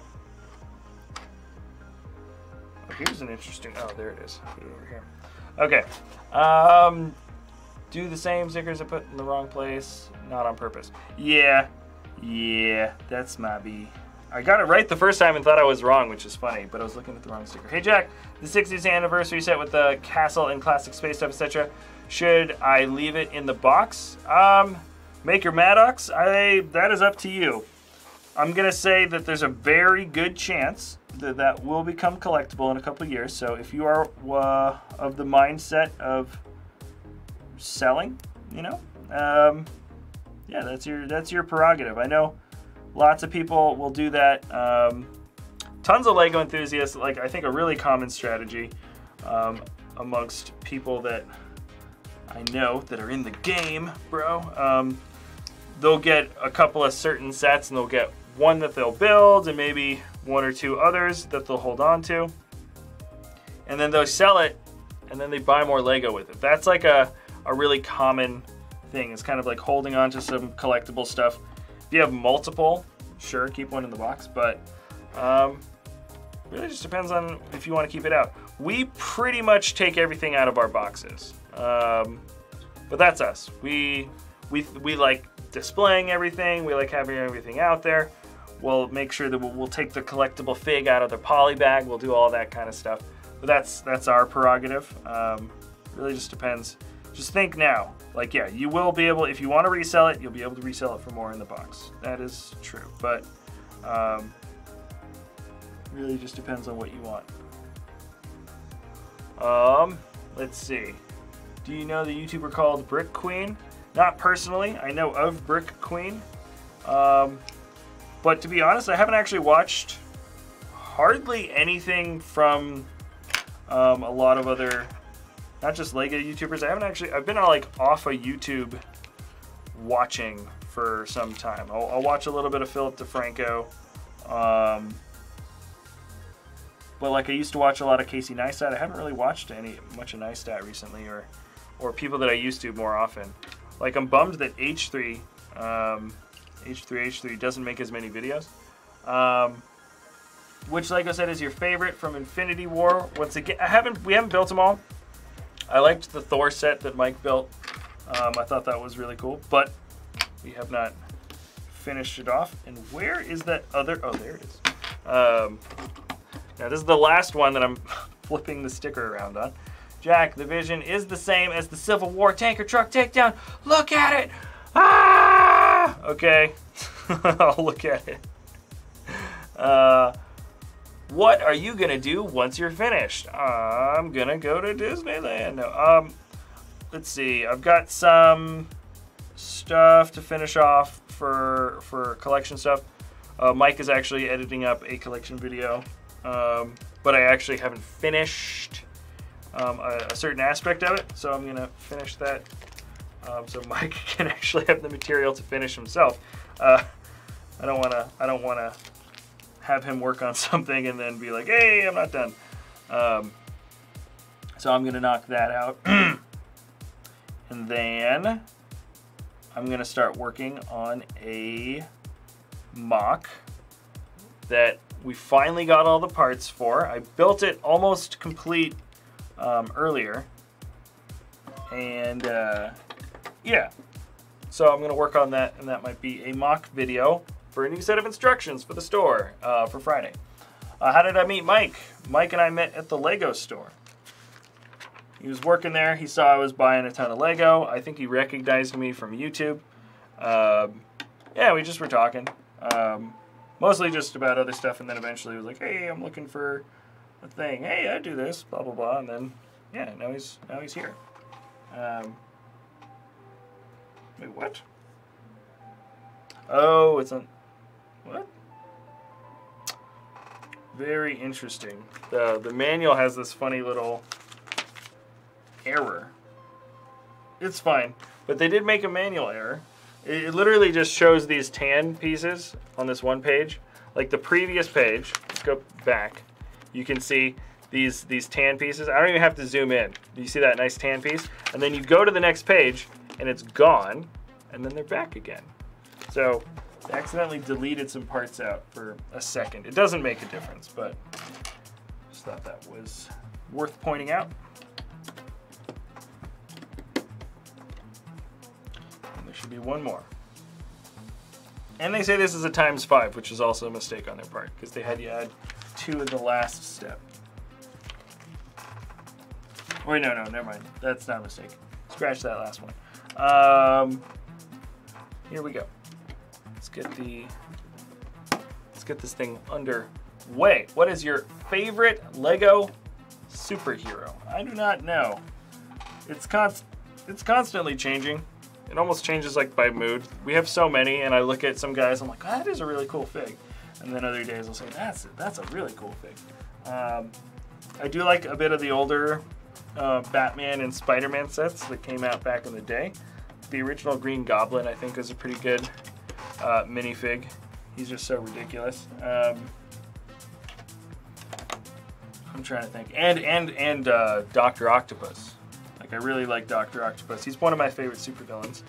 Oh, here's an interesting. Oh, there it is. Put it over here. Okay. Do the same stickers I put in the wrong place, not on purpose. Yeah, that's my B. I got it right the first time and thought I was wrong, which is funny, but I was looking at the wrong sticker. Hey Jack, the 60th anniversary set with the castle and classic space stuff, etc. Should I leave it in the box? Maker Maddox, that is up to you. I'm gonna say that there's a very good chance that that will become collectible in a couple of years. So if you are of the mindset of selling, you know, yeah, that's your prerogative. I know lots of people will do that. Tons of Lego enthusiasts, like I think a really common strategy amongst people that I know that are in the game, bro. They'll get a couple of certain sets and they'll get one that they'll build and maybe one or two others that they'll hold on to, and then they'll sell it and then they buy more Lego with it. That's like a really common thing. It's kind of like holding on to some collectible stuff. If you have multiple, sure, keep one in the box, but really just depends on if you want to keep it out. We pretty much take everything out of our boxes, but that's us. We like displaying everything. We like having everything out there. We'll make sure that we'll take the collectible fig out of the poly bag. We'll do all that kind of stuff. But that's our prerogative. Really just depends. Just think now. Like, yeah, you will be able, if you want to resell it, you'll be able to resell it for more in the box. That is true. But really just depends on what you want. Let's see. Do you know the YouTuber called Brick Queen? Not personally. I know of Brick Queen. But to be honest, I haven't actually watched hardly anything from a lot of other, not just Lego YouTubers. I've been like off of YouTube watching for some time. I'll watch a little bit of Philip DeFranco. But like I used to watch a lot of Casey Neistat. I haven't really watched much of Neistat recently, or people that I used to more often. Like I'm bummed that H3 doesn't make as many videos. Which, like I said, is your favorite from Infinity War. Once again, we haven't built them all. I liked the Thor set that Mike built. I thought that was really cool, but we have not finished it off. And where is that other? Oh, there it is. Now this is the last one that I'm flipping the sticker around on. Jack, the vision is the same as the Civil War tanker truck takedown. Look at it. Ah! Okay, I'll look at it. What are you gonna do once you're finished? I'm gonna go to Disneyland. No, let's see. I've got some stuff to finish off for collection stuff. Mike is actually editing up a collection video, but I actually haven't finished a certain aspect of it, so I'm gonna finish that. So Mike can actually have the material to finish himself. I don't wanna have him work on something and then be like, hey, I'm not done. So I'm gonna knock that out. And then I'm gonna start working on a mock that we finally got all the parts for. I built it almost complete earlier. And yeah, so I'm gonna work on that, and that might be a mock video for a new set of instructions for the store for Friday. How did I meet Mike? Mike and I met at the Lego store. He was working there. He saw I was buying a ton of Lego. I think he recognized me from YouTube. Yeah, we just were talking. Mostly just about other stuff, and then eventually he was like, hey, I'm looking for a thing. Hey, I do this, blah, blah, blah. And then, yeah, now he's here. Wait, what? Oh, it's on... What? Very interesting. The manual has this funny little error. It's fine, but they did make a manual error. It literally just shows these tan pieces on this one page. Like the previous page, let's go back. You can see these tan pieces. I don't even have to zoom in. Do you see that nice tan piece? And then you go to the next page and it's gone, and then they're back again. So I accidentally deleted some parts out for a second. It doesn't make a difference, but just thought that was worth pointing out. And there should be one more. And they say this is a ×5, which is also a mistake on their part, because they had you add 2 in the last step. Wait, no, never mind. That's not a mistake. Scratch that last one. Here we go. Let's get this thing underway. What is your favorite Lego superhero? I do not know. It's constantly changing. It almost changes like by mood. We have so many, and I look at some guys, I'm like, oh, that is a really cool fig. And then other days I'll say, that's a really cool fig. I do like a bit of the older Batman and Spider-Man sets that came out back in the day. The original Green Goblin, I think, is a pretty good minifig. He's just so ridiculous. I'm trying to think. And Dr. Octopus. Like, I really like Dr. Octopus. He's one of my favorite supervillains.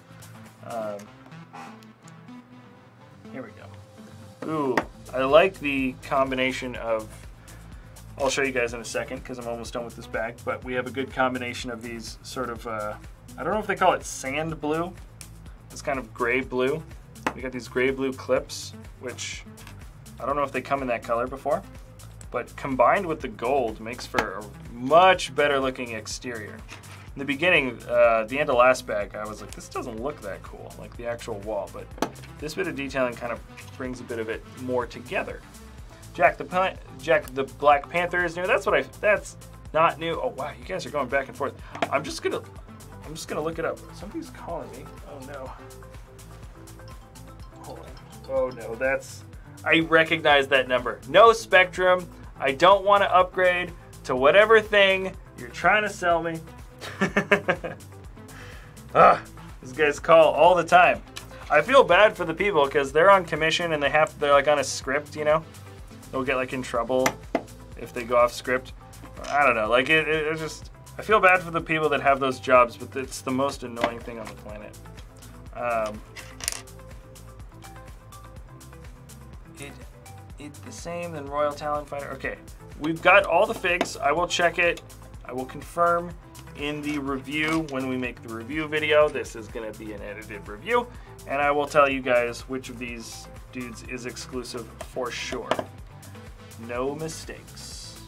Here we go. Ooh, I like the combination of... I'll show you guys in a second because I'm almost done with this bag, but we have a good combination of these sort of, I don't know if they call it sand blue. It's kind of gray blue. We got these gray blue clips, which I don't know if they come in that color before, but combined with the gold makes for a much better looking exterior. In the beginning, the end of last bag, I was like, this doesn't look that cool, like the actual wall, but this bit of detailing kind of brings a bit of it more together. Jack the Black Panther is new. That's not new. Oh wow, you guys are going back and forth. I'm just gonna I'm just gonna look it up. Somebody's calling me. Oh no. Hold on. Oh no, that's, I recognize that number. No Spectrum. I don't want to upgrade to whatever thing you're trying to sell me. These guys call all the time. I feel bad for the people because they're on commission and they're like on a script, you know? They'll get like in trouble if they go off script. I don't know, like it just, I feel bad for the people that have those jobs, but it's the most annoying thing on the planet. It's the same than Royal Talon Fighter. Okay, we've got all the figs. I will check it. I will confirm in the review when we make the review video. This is gonna be an edited review, and I will tell you guys which of these dudes is exclusive for sure. No mistakes.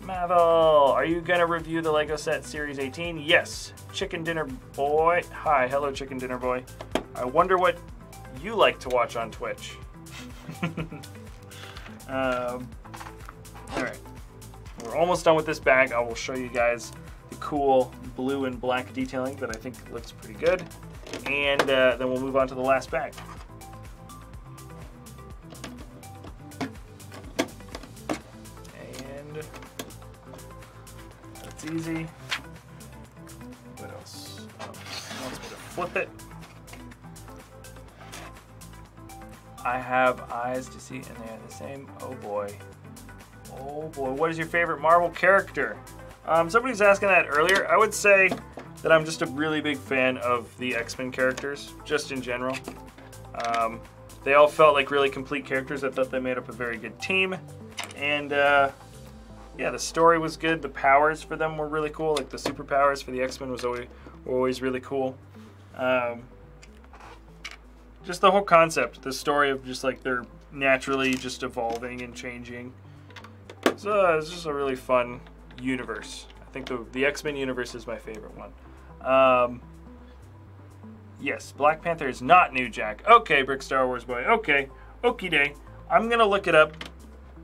Mavel, are you gonna review the Lego set Series 18? Yes. Chicken Dinner Boy. Hi, hello Chicken Dinner Boy. I wonder what you like to watch on Twitch. All right, we're almost done with this bag. I will show you guys the cool blue and black detailing that I think looks pretty good, and then we'll move on to the last bag. And that's easy. What else? Oh, wants me to flip it. I have eyes to see, and they are the same. Oh boy. Oh boy. What is your favorite Marvel character? Somebody was asking that earlier. I would say that I'm just a really big fan of the X-Men characters, just in general. They all felt like really complete characters. I thought they made up a very good team. And yeah, the story was good. The powers for them were really cool. Like the superpowers for the X-Men were always really cool. Just the whole concept, the story of just like they're naturally just evolving and changing. So it's just a really fun universe. I think the X-Men universe is my favorite one. Yes, Black Panther is not new, Jack. Okay, Brick Star Wars Boy. Okay, okie day. I'm gonna look it up.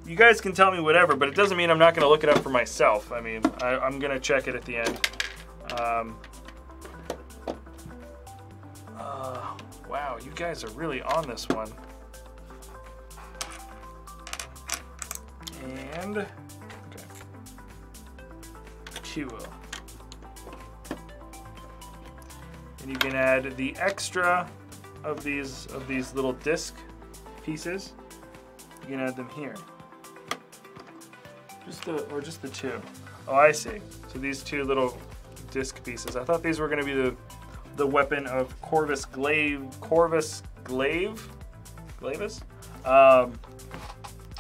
You guys can tell me whatever, but it doesn't mean I'm not gonna look it up for myself. I mean, I'm gonna check it at the end. Wow, you guys are really on this one. And, okay. 2. And you can add the extra of these little disc pieces. You can add them here. Just the 2. Oh, I see. So these 2 little disc pieces. I thought these were going to be the weapon of Corvus Glaive. Glaivis?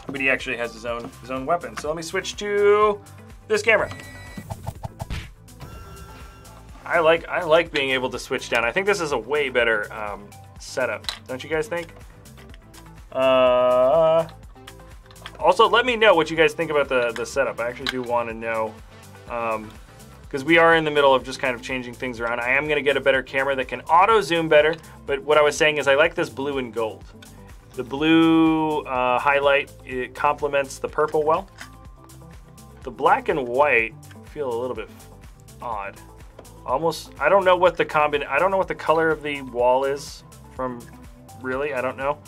But he actually has his own weapon. So let me switch to this camera. I like being able to switch down. I think this is a way better setup. Don't you guys think? Also, let me know what you guys think about the setup. I actually do want to know. Because we are in the middle of just kind of changing things around. I am going to get a better camera that can auto zoom better, but what I was saying is I like this blue and gold. The blue highlight, it complements the purple well. The black and white feel a little bit odd. Almost, I don't know what the color of the wall is from, really, I don't know.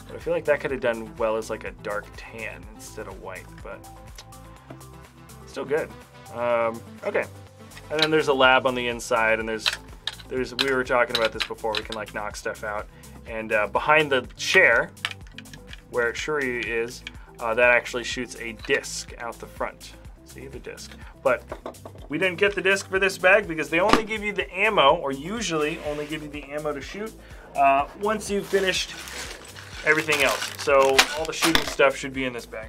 But I feel like that could have done well as like a dark tan instead of white, but still good. Okay. And then there's a lab on the inside, and there's we were talking about this before, we can like knock stuff out. And behind the chair, where Shuri is, that actually shoots a disc out the front. See the disc. But we didn't get the disc for this bag because they only give you the ammo, or usually only give you the ammo to shoot, once you've finished everything else. So all the shooting stuff should be in this bag.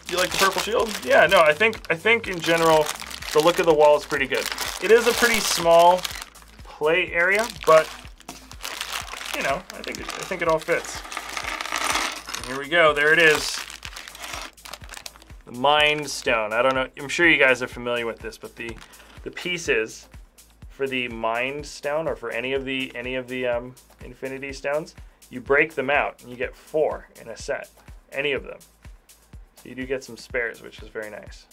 You like the purple shield? Yeah, no, I think in general the look of the wall is pretty good. It is a pretty small play area, but you know, I think it all fits. And here we go. There it is. The Mind Stone. I don't know. I'm sure you guys are familiar with this, but the pieces for the Mind Stone, or for any of the Infinity Stones, you break them out and you get 4 in a set. Any of them. So you do get some spares, which is very nice.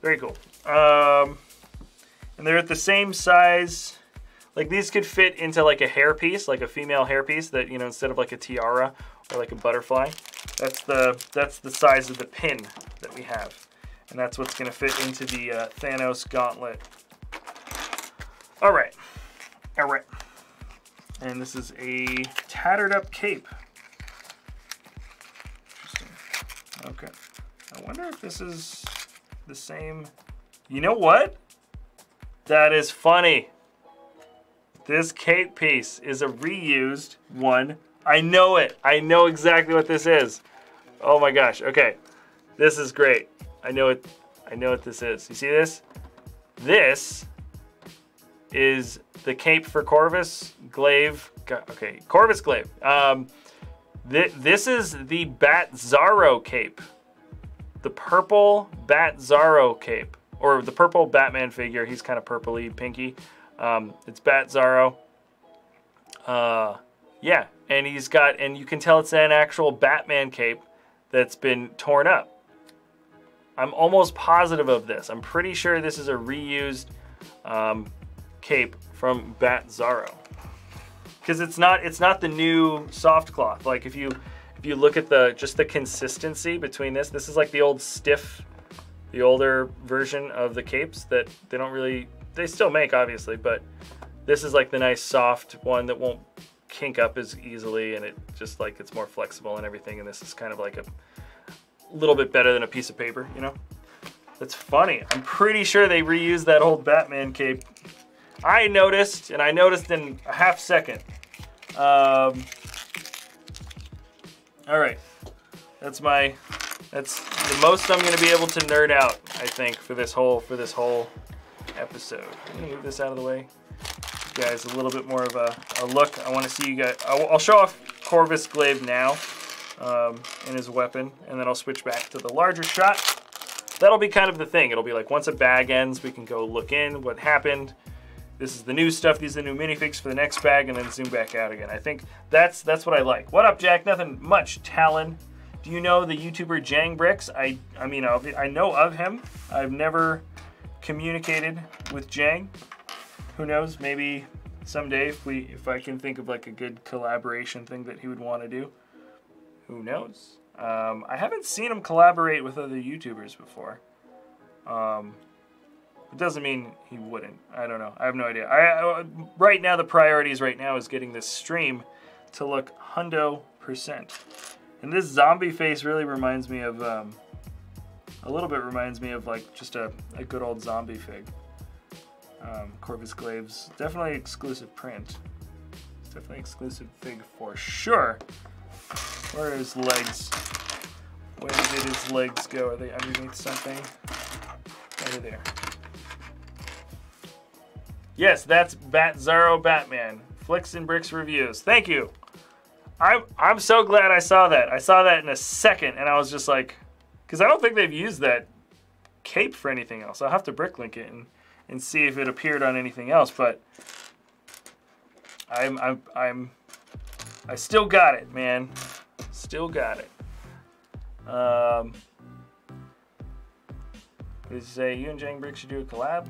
Very cool. And they're at the same size. Like these could fit into like a hairpiece, like a female hairpiece that, you know, instead of like a tiara or like a butterfly. That's the size of the pin that we have. And that's what's going to fit into the Thanos gauntlet. All right. All right. And this is a tattered up cape. Interesting. Okay. I wonder if this is the same. You know what? That is funny. This cape piece is a reused one. I know it. I know exactly what this is. Oh my gosh. Okay. This is great. I know it. I know what this is. You see this? This is the cape for Corvus Glaive. Okay, Corvus Glaive. This is the Bat Zaro cape. The purple Bat Zaro cape. Or the purple Batman figure. He's kind of purpley, pinky. It's Bat Zaro. Yeah, and he's got, and you can tell it's an actual Batman cape that's been torn up. I'm almost positive of this. I'm pretty sure this is a reused cape from Bat Zaro. Because it's not the new soft cloth. Like if you look at just the consistency between this is like the old stiff, the older version of the capes that they don't really, they still make obviously, but this is like the nice soft one that won't kink up as easily, and it just like it's more flexible and everything, and this is kind of like a little bit better than a piece of paper, you know? That's funny. I'm pretty sure they reused that old Batman cape. I noticed, and I noticed in a half second. All right, that's the most I'm gonna be able to nerd out, I think, for this whole episode. I'm gonna move this out of the way. You guys a little bit more of a look. I want to see you guys. I'll show off Corvus Glaive now and his weapon, and then I'll switch back to the larger shot. That'll be kind of the thing. It'll be like once a bag ends, we can go look in what happened. This is the new stuff. These are the new minifigs for the next bag, and then zoom back out again. I think that's what I like. What up, Jack? Nothing much. Talon. Do you know the YouTuber Jang Bricks? I mean, I know of him. I've never communicated with Jang. Who knows? Maybe someday if I can think of like a good collaboration thing that he would want to do. Who knows? I haven't seen him collaborate with other YouTubers before. It doesn't mean he wouldn't. I don't know. I have no idea. Right now, the priorities right now is getting this stream to look 100%. And this zombie face really reminds me of, a little bit reminds me of like just a good old zombie fig. Corvus Glaive's definitely exclusive print. It's definitely exclusive fig for sure. Where are his legs? Where did his legs go? Are they underneath something? Over there. Yes, that's Bat Zaro Batman. Flicks and Bricks Reviews. Thank you. I'm so glad I saw that. I saw that in a second, and I was just like, because I don't think they've used that cape for anything else. I'll have to bricklink it and see if it appeared on anything else. But I still got it, man. Still got it. What did you say? You and Jang Brick should do a collab?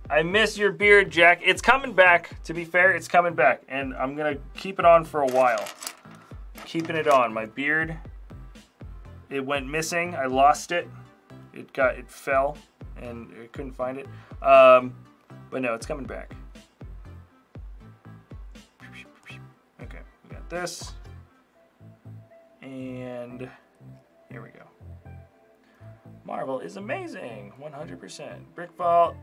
I miss your beard, Jack. It's coming back. To be fair, it's coming back. And I'm going to keep it on for a while. Keeping it on. My beard, it went missing. I lost it. It fell, and I couldn't find it. But no, it's coming back. Okay, we got this. And here we go. Marvel is amazing. 100%. BrickVault.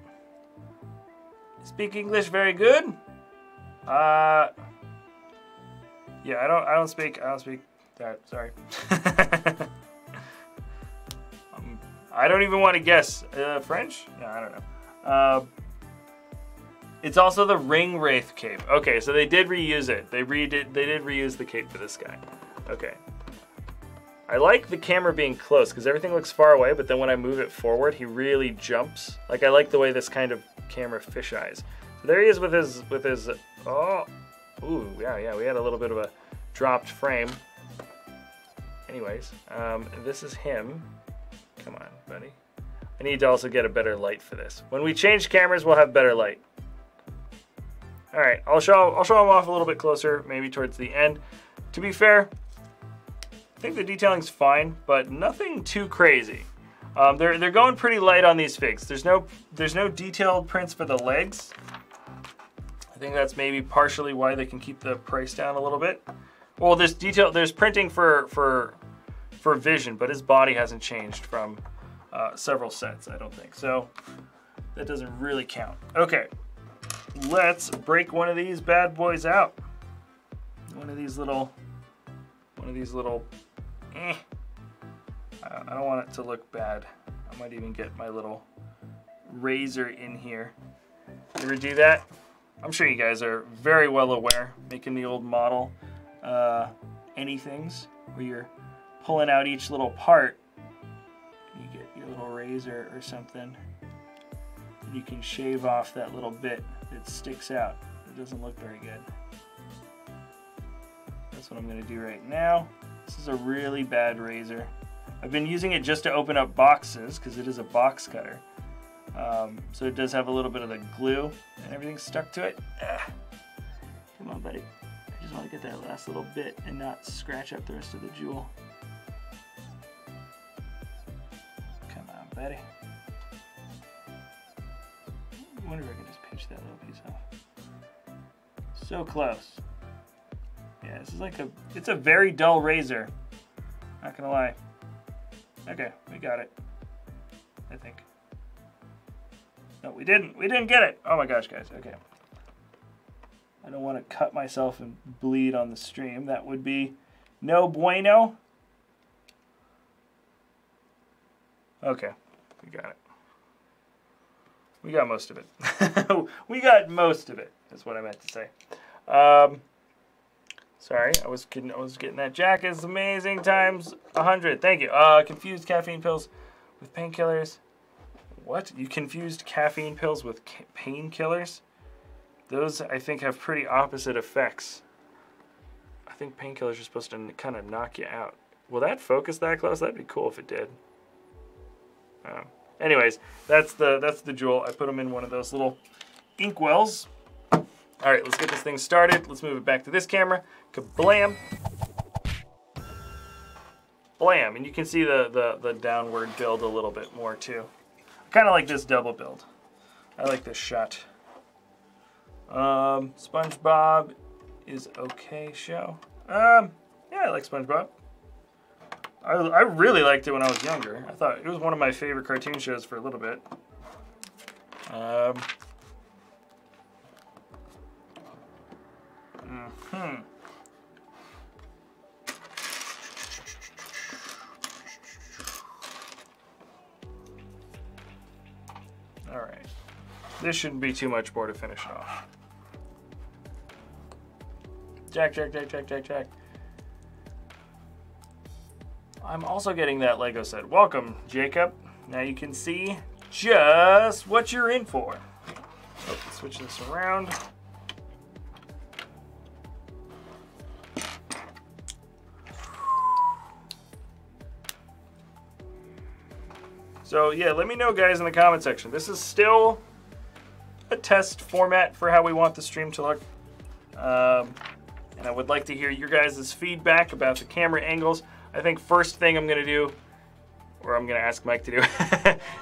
Speak English very good. Yeah, I don't speak that. Sorry. I don't even want to guess. French? No, I don't know. It's also the Ring Wraith cape. Okay, so they did reuse it. They did reuse the cape for this guy. Okay. I like the camera being close because everything looks far away, but then when I move it forward, he really jumps. Like I like the way this kind of camera fisheyes. So there he is with his oh, ooh, yeah, we had a little bit of a dropped frame. Anyways, this is him. Come on, buddy. I need to also get a better light for this. When we change cameras, we'll have better light. All right, I'll show them off a little bit closer, maybe towards the end. To be fair, I think the detailing's fine, but nothing too crazy. They're going pretty light on these figs. There's no detailed prints for the legs. I think that's maybe partially why they can keep the price down a little bit. Well, there's printing for Vision, but his body hasn't changed from several sets, I don't think. So that doesn't really count. Okay, let's break one of these bad boys out. One of these little. I don't want it to look bad. I might even get my little razor in here. You ever do that? I'm sure you guys are very well aware, making the old model anythings where you're pulling out each little part. You get your little razor or something, and you can shave off that little bit that sticks out. It doesn't look very good. That's what I'm going to do right now. This is a really bad razor. I've been using it just to open up boxes because it is a box cutter. So it does have a little bit of the glue and everything stuck to it. Come on, buddy. I just want to get that last little bit and not scratch up the rest of the jewel. Come on, buddy. I wonder if I can just pinch that little piece off. So close. Yeah, this is like it's a very dull razor. Not gonna lie. Okay, we got it. I think. No, we didn't. We didn't get it. Oh my gosh, guys. Okay. I don't want to cut myself and bleed on the stream. That would be no bueno. Okay, we got it. We got most of it. We got most of it, is what I meant to say. Sorry, I was getting that jack is amazing times 100. Thank you. Confused caffeine pills with painkillers. What? You confused caffeine pills with painkillers? Those, I think, have pretty opposite effects. I think painkillers are supposed to kind of knock you out. Will that focus that close? That'd be cool if it did. Anyways, that's the jewel. I put them in one of those little ink wells. All right, let's get this thing started. Let's move it back to this camera. Kablam. Blam. And you can see the downward build a little bit more too. I kind of like this double build. I like this shot. SpongeBob is okay show. Yeah, I like SpongeBob. I really liked it when I was younger. I thought it was one of my favorite cartoon shows for a little bit. All right. This shouldn't be too much more to finish it off. Jack, Jack, Jack, Jack, Jack, Jack. I'm also getting that Lego set. Welcome, Jacob. Now you can see just what you're in for. Oh, switch this around. So yeah, let me know, guys, in the comment section. This is still a test format for how we want the stream to look. And I would like to hear your guys' feedback about the camera angles. I think first thing I'm gonna do, or I'm gonna ask Mike to do,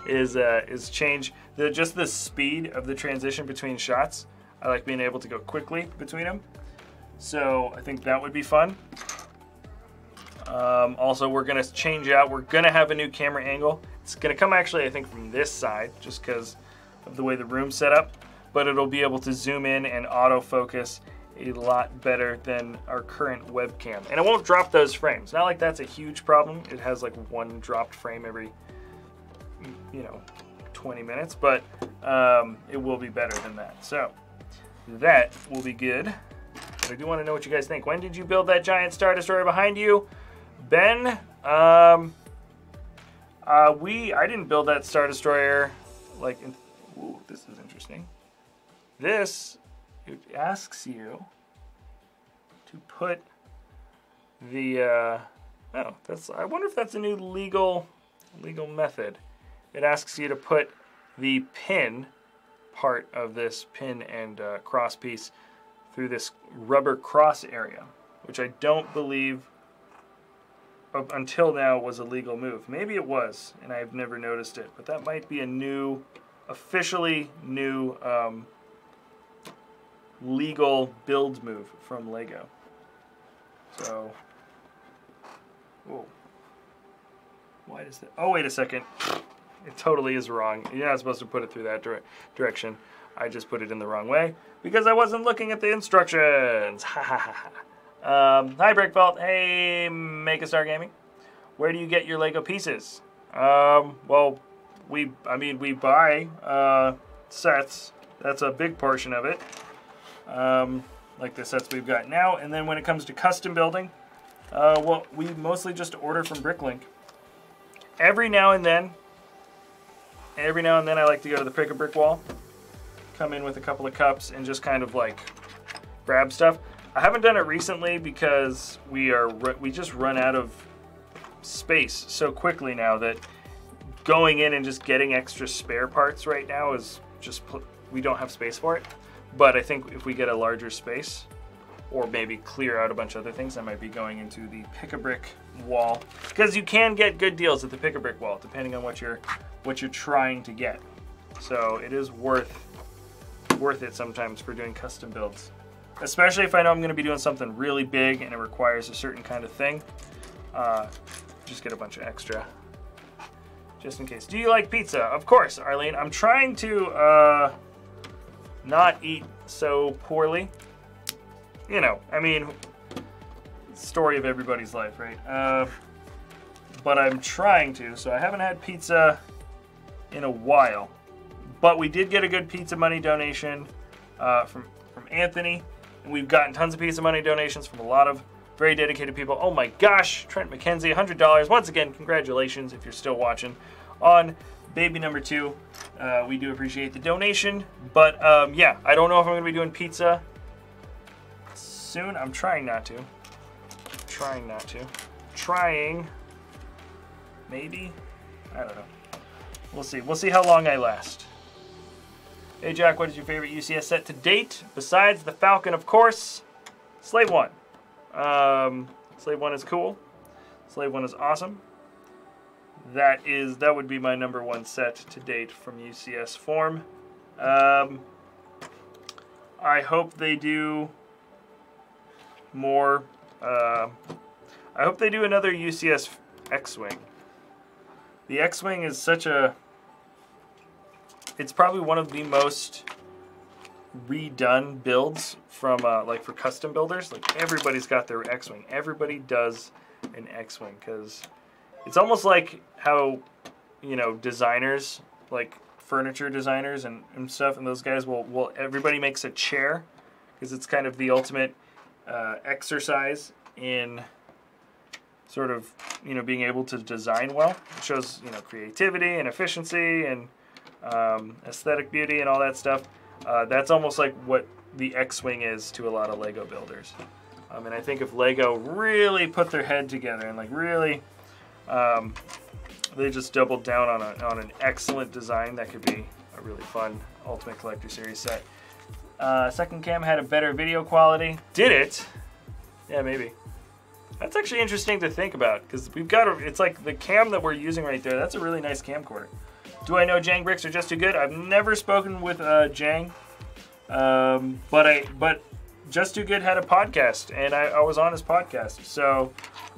is change just the speed of the transition between shots. I like being able to go quickly between them. So I think that would be fun. Also, we're gonna change out. We're gonna have a new camera angle. It's gonna come actually, I think, from this side, just because of the way the room's set up. But it'll be able to zoom in and autofocus a lot better than our current webcam. And it won't drop those frames. Not like that's a huge problem. It has like one dropped frame every, 20 minutes, but it will be better than that. So that will be good. But I do want to know what you guys think. When did you build that giant Star Destroyer behind you? Ben, I didn't build that Star Destroyer ooh, this is interesting. This, it asks you to put the, I wonder if that's a new legal method. it asks you to put the pin part of this pin and cross piece through this rubber cross area, which I don't believe up until now was a legal move. Maybe it was, and I've never noticed it, but that might be a new, officially new legal build move from Lego. So, whoa. Why does that? Oh, wait a second. It totally is wrong. You're not supposed to put it through that direction. I just put it in the wrong way because I wasn't looking at the instructions. Ha ha ha. Hi BrickVault. Hey Make-A-Star Gaming. Where do you get your Lego pieces? Well, we buy sets. That's a big portion of it. Like the sets we've got now. And then when it comes to custom building, well, we mostly just order from Bricklink. Every now and then I like to go to the Pick-A-Brick wall, come in with a couple of cups, and just kind of like grab stuff. I haven't done it recently because we just run out of space so quickly now that going in and just getting extra spare parts right now is just, we don't have space for it. But I think if we get a larger space, or maybe clear out a bunch of other things, I might be going into the Pick-A-Brick wall, because you can get good deals at the Pick-A-Brick wall depending on what you're trying to get. So it is worth it sometimes for doing custom builds, especially if I know I'm going to be doing something really big and it requires a certain kind of thing. Just get a bunch of extra just in case. Do you like pizza? Of course, Arlene. I'm trying to not eat so poorly. You know, I mean, story of everybody's life, right? But I'm trying to, so I haven't had pizza in a while. But we did get a good pizza money donation from Anthony, and we've gotten tons of pizza money donations from a lot of very dedicated people. Oh my gosh, Trent McKenzie, $100. Once again, congratulations if you're still watching on baby number 2. We do appreciate the donation, but yeah, I don't know if I'm going to be doing pizza soon. I'm trying not to. Maybe. I don't know. We'll see. We'll see how long I last. Hey Jack, what is your favorite UCS set to date? Besides the Falcon, of course, Slave 1. Slave 1 is cool. Slave 1 is awesome. That would be my number 1 set to date from UCS form. I hope they do more. I hope they do another UCS X-Wing. The X-Wing is such a... It's probably one of the most redone builds from like for custom builders. Like everybody's got their X-Wing. Everybody does an X-Wing because it's almost like how, you know, designers, like furniture designers and stuff, and those guys will everybody makes a chair because it's kind of the ultimate exercise in sort of, you know, being able to design well. It shows, you know, creativity and efficiency and aesthetic beauty and all that stuff. That's almost like what the X-Wing is to a lot of Lego builders. And I think if Lego really put their head together and like really, they just doubled down on an excellent design, that could be a really fun Ultimate Collector Series set. Second cam had a better video quality. Did it? Yeah, maybe. That's actually interesting to think about because we've got it's like the cam that we're using right there. That's a really nice camcorder. Do I know Jang Bricks are just too good? I've never spoken with Jang, but Just Too Good had a podcast, and I was on his podcast. So,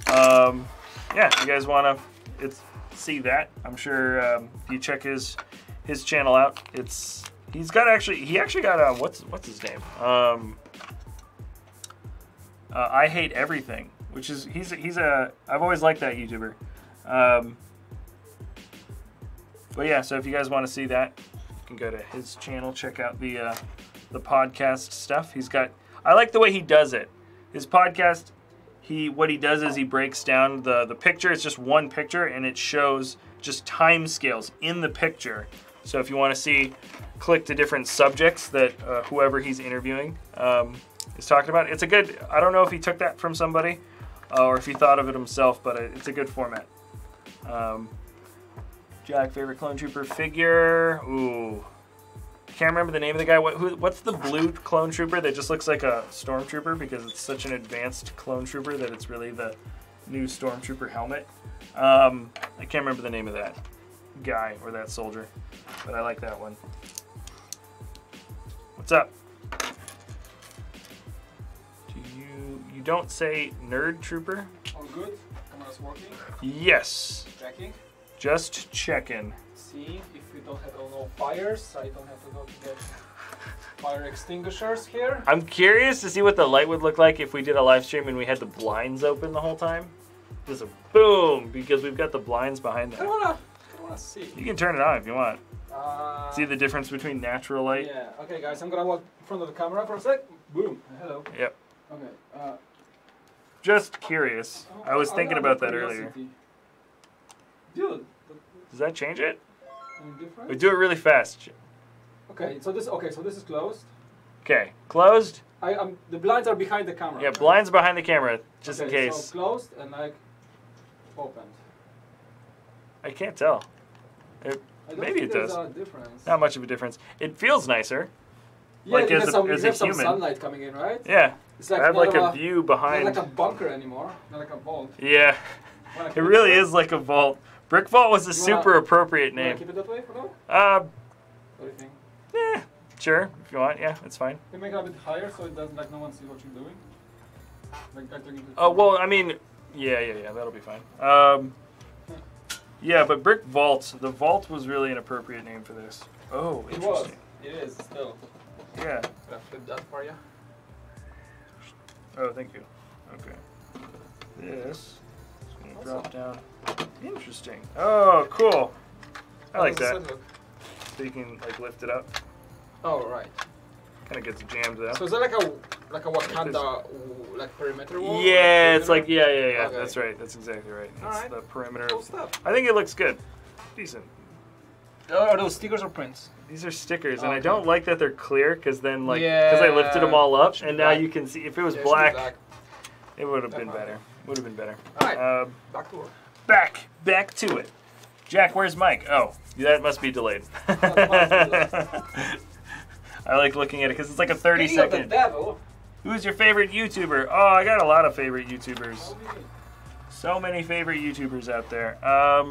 yeah, if you guys want to see that, I'm sure if you check his channel out, he actually got what's his name? I Hate Everything, which is I've always liked that YouTuber. But yeah, so if you guys want to see that, you can go to his channel, check out the podcast stuff. I like the way he does it. His podcast, what he does is he breaks down the picture. It's just one picture, and it shows just time scales in the picture. So if you want to click to different subjects that whoever he's interviewing is talking about. It's a good, I don't know if he took that from somebody or if he thought of it himself, but it's a good format. Jack, favorite clone trooper figure. Ooh. Can't remember the name of the guy. What's the blue clone trooper that just looks like a stormtrooper because it's such an advanced clone trooper that it's really the new stormtrooper helmet. I can't remember the name of that guy or that soldier, but I like that one. What's up? You don't say nerd trooper? All good? Camera's working? Yes. Checking? Just checking. See if we don't have no fires. I don't have to go to get fire extinguishers here. I'm curious to see what the light would look like if we did a live stream and we had the blinds open the whole time. Just a boom, because we've got the blinds behind I there. don't wanna see. You can turn it on if you want. See the difference between natural light? Yeah. Okay, guys. I'm gonna walk in front of the camera for a sec. Boom. Hello. Yep. Okay. Just curious. I was thinking about that earlier. Dude. Does that change it? Any difference? We do it really fast. Okay. So this is closed. Okay, closed. The blinds are behind the camera. Yeah, blinds behind the camera, just in case. So closed and like opened. I can't tell. Maybe it does. A difference. Not much of a difference. It feels nicer. Yeah, like as you a have some human. sunlight coming in, right? Yeah. It's like I have like a view behind. Not like a bunker anymore. Not like a vault. Yeah. It really is like a vault. BrickVault was a super appropriate name. Keep it that way for now? What do you think? Yeah, sure. If you want, yeah, it's fine. Can you make it a bit higher so it doesn't like no one sees what you're doing? Oh well, I mean, yeah, that'll be fine. Yeah, but BrickVault, the vault was really an appropriate name for this. Oh, interesting. It is still. Yeah. I'll flip that for you. Oh, thank you. Okay. This is gonna drop down. Interesting. Oh, cool. I like that. So you can like lift it up. Oh, right. Kind of gets jammed though. So is that like a Wakanda like perimeter wall? Yeah, it's like yeah. Okay. That's right. That's exactly right. That's the perimeter. Cool stuff. I think it looks good. Decent. Are those stickers or prints? These are stickers, and I don't like that they're clear because then like because I lifted them all up, and now you can see. If it was black, it would have been Definitely. better. Would have been better. All right. Back to work. Back to it. Jack, where's Mike? Oh, that must be delayed. I like looking at it because it's like a 30-second. Who's your favorite YouTuber? Oh, I got a lot of favorite YouTubers. So many favorite YouTubers out there. I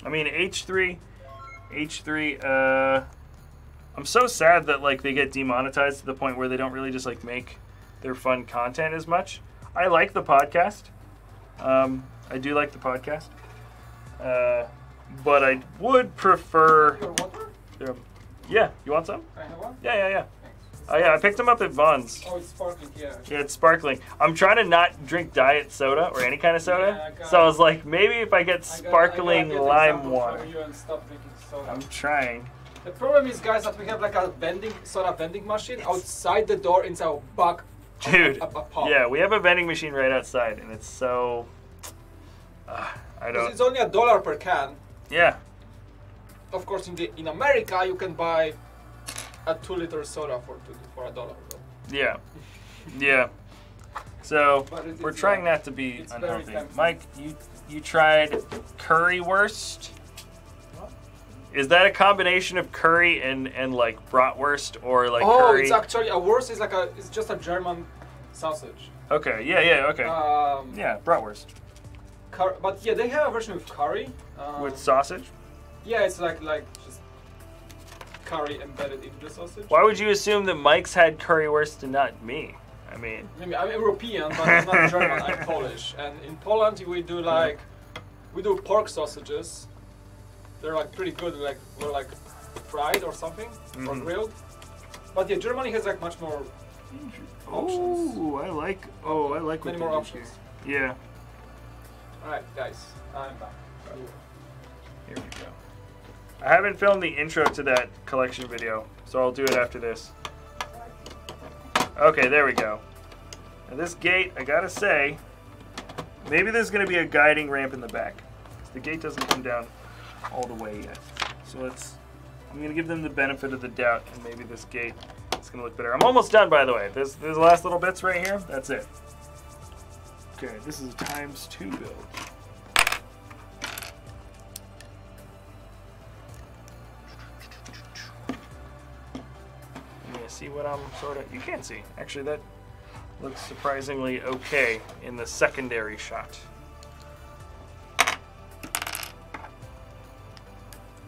mean, H3. I'm so sad that like they get demonetized to the point where they don't really just like make their fun content as much. I like the podcast. I do like the podcast. But I would prefer. Yeah, you want some? Can I have one? Yeah. Oh yeah, I picked them up at Vaughn's. Oh, it's sparkling, yeah. Yeah, it's sparkling. I'm trying to not drink diet soda or any kind of soda. Yeah, so I was like, maybe if I get sparkling lime water. You and stop drinking soda. I'm trying. The problem is, guys, that we have like a soda vending machine outside the door in our back. Dude, a pub. yeah, we have a vending machine right outside, and it's so. I don't. It's only $1 per can. Yeah. Of course, in America, you can buy a 2-liter soda for $1. But Yeah. So we're trying not to be unhealthy. Mike, you tried currywurst. What? Is that a combination of curry and like bratwurst or like curry? Oh, it's actually a wurst. It's just a German sausage. Okay. Yeah. Okay. Yeah, bratwurst. But yeah, they have a version with curry. With sausage? Yeah, it's like just curry embedded into the sausage. Why would you assume that Mike's had currywurst and not me? I mean, maybe I'm European, but I'm not German. I'm Polish, and in Poland we do pork sausages. They're like pretty good, we're like fried or something or grilled. But yeah, Germany has like much more options. Oh, I like many more options. Yeah. All right, guys, I'm back. Here we go. I haven't filmed the intro to that collection video, so I'll do it after this. Okay, there we go. Now this gate, I gotta say, maybe there's gonna be a guiding ramp in the back. The gate doesn't come down all the way yet. So I'm gonna give them the benefit of the doubt, and maybe this gate is gonna look better. I'm almost done, by the way. There's the last little bits right here. That's it. Okay, this is a ×2 build. see what I'm sort of... You can't see. Actually, that looks surprisingly okay in the secondary shot.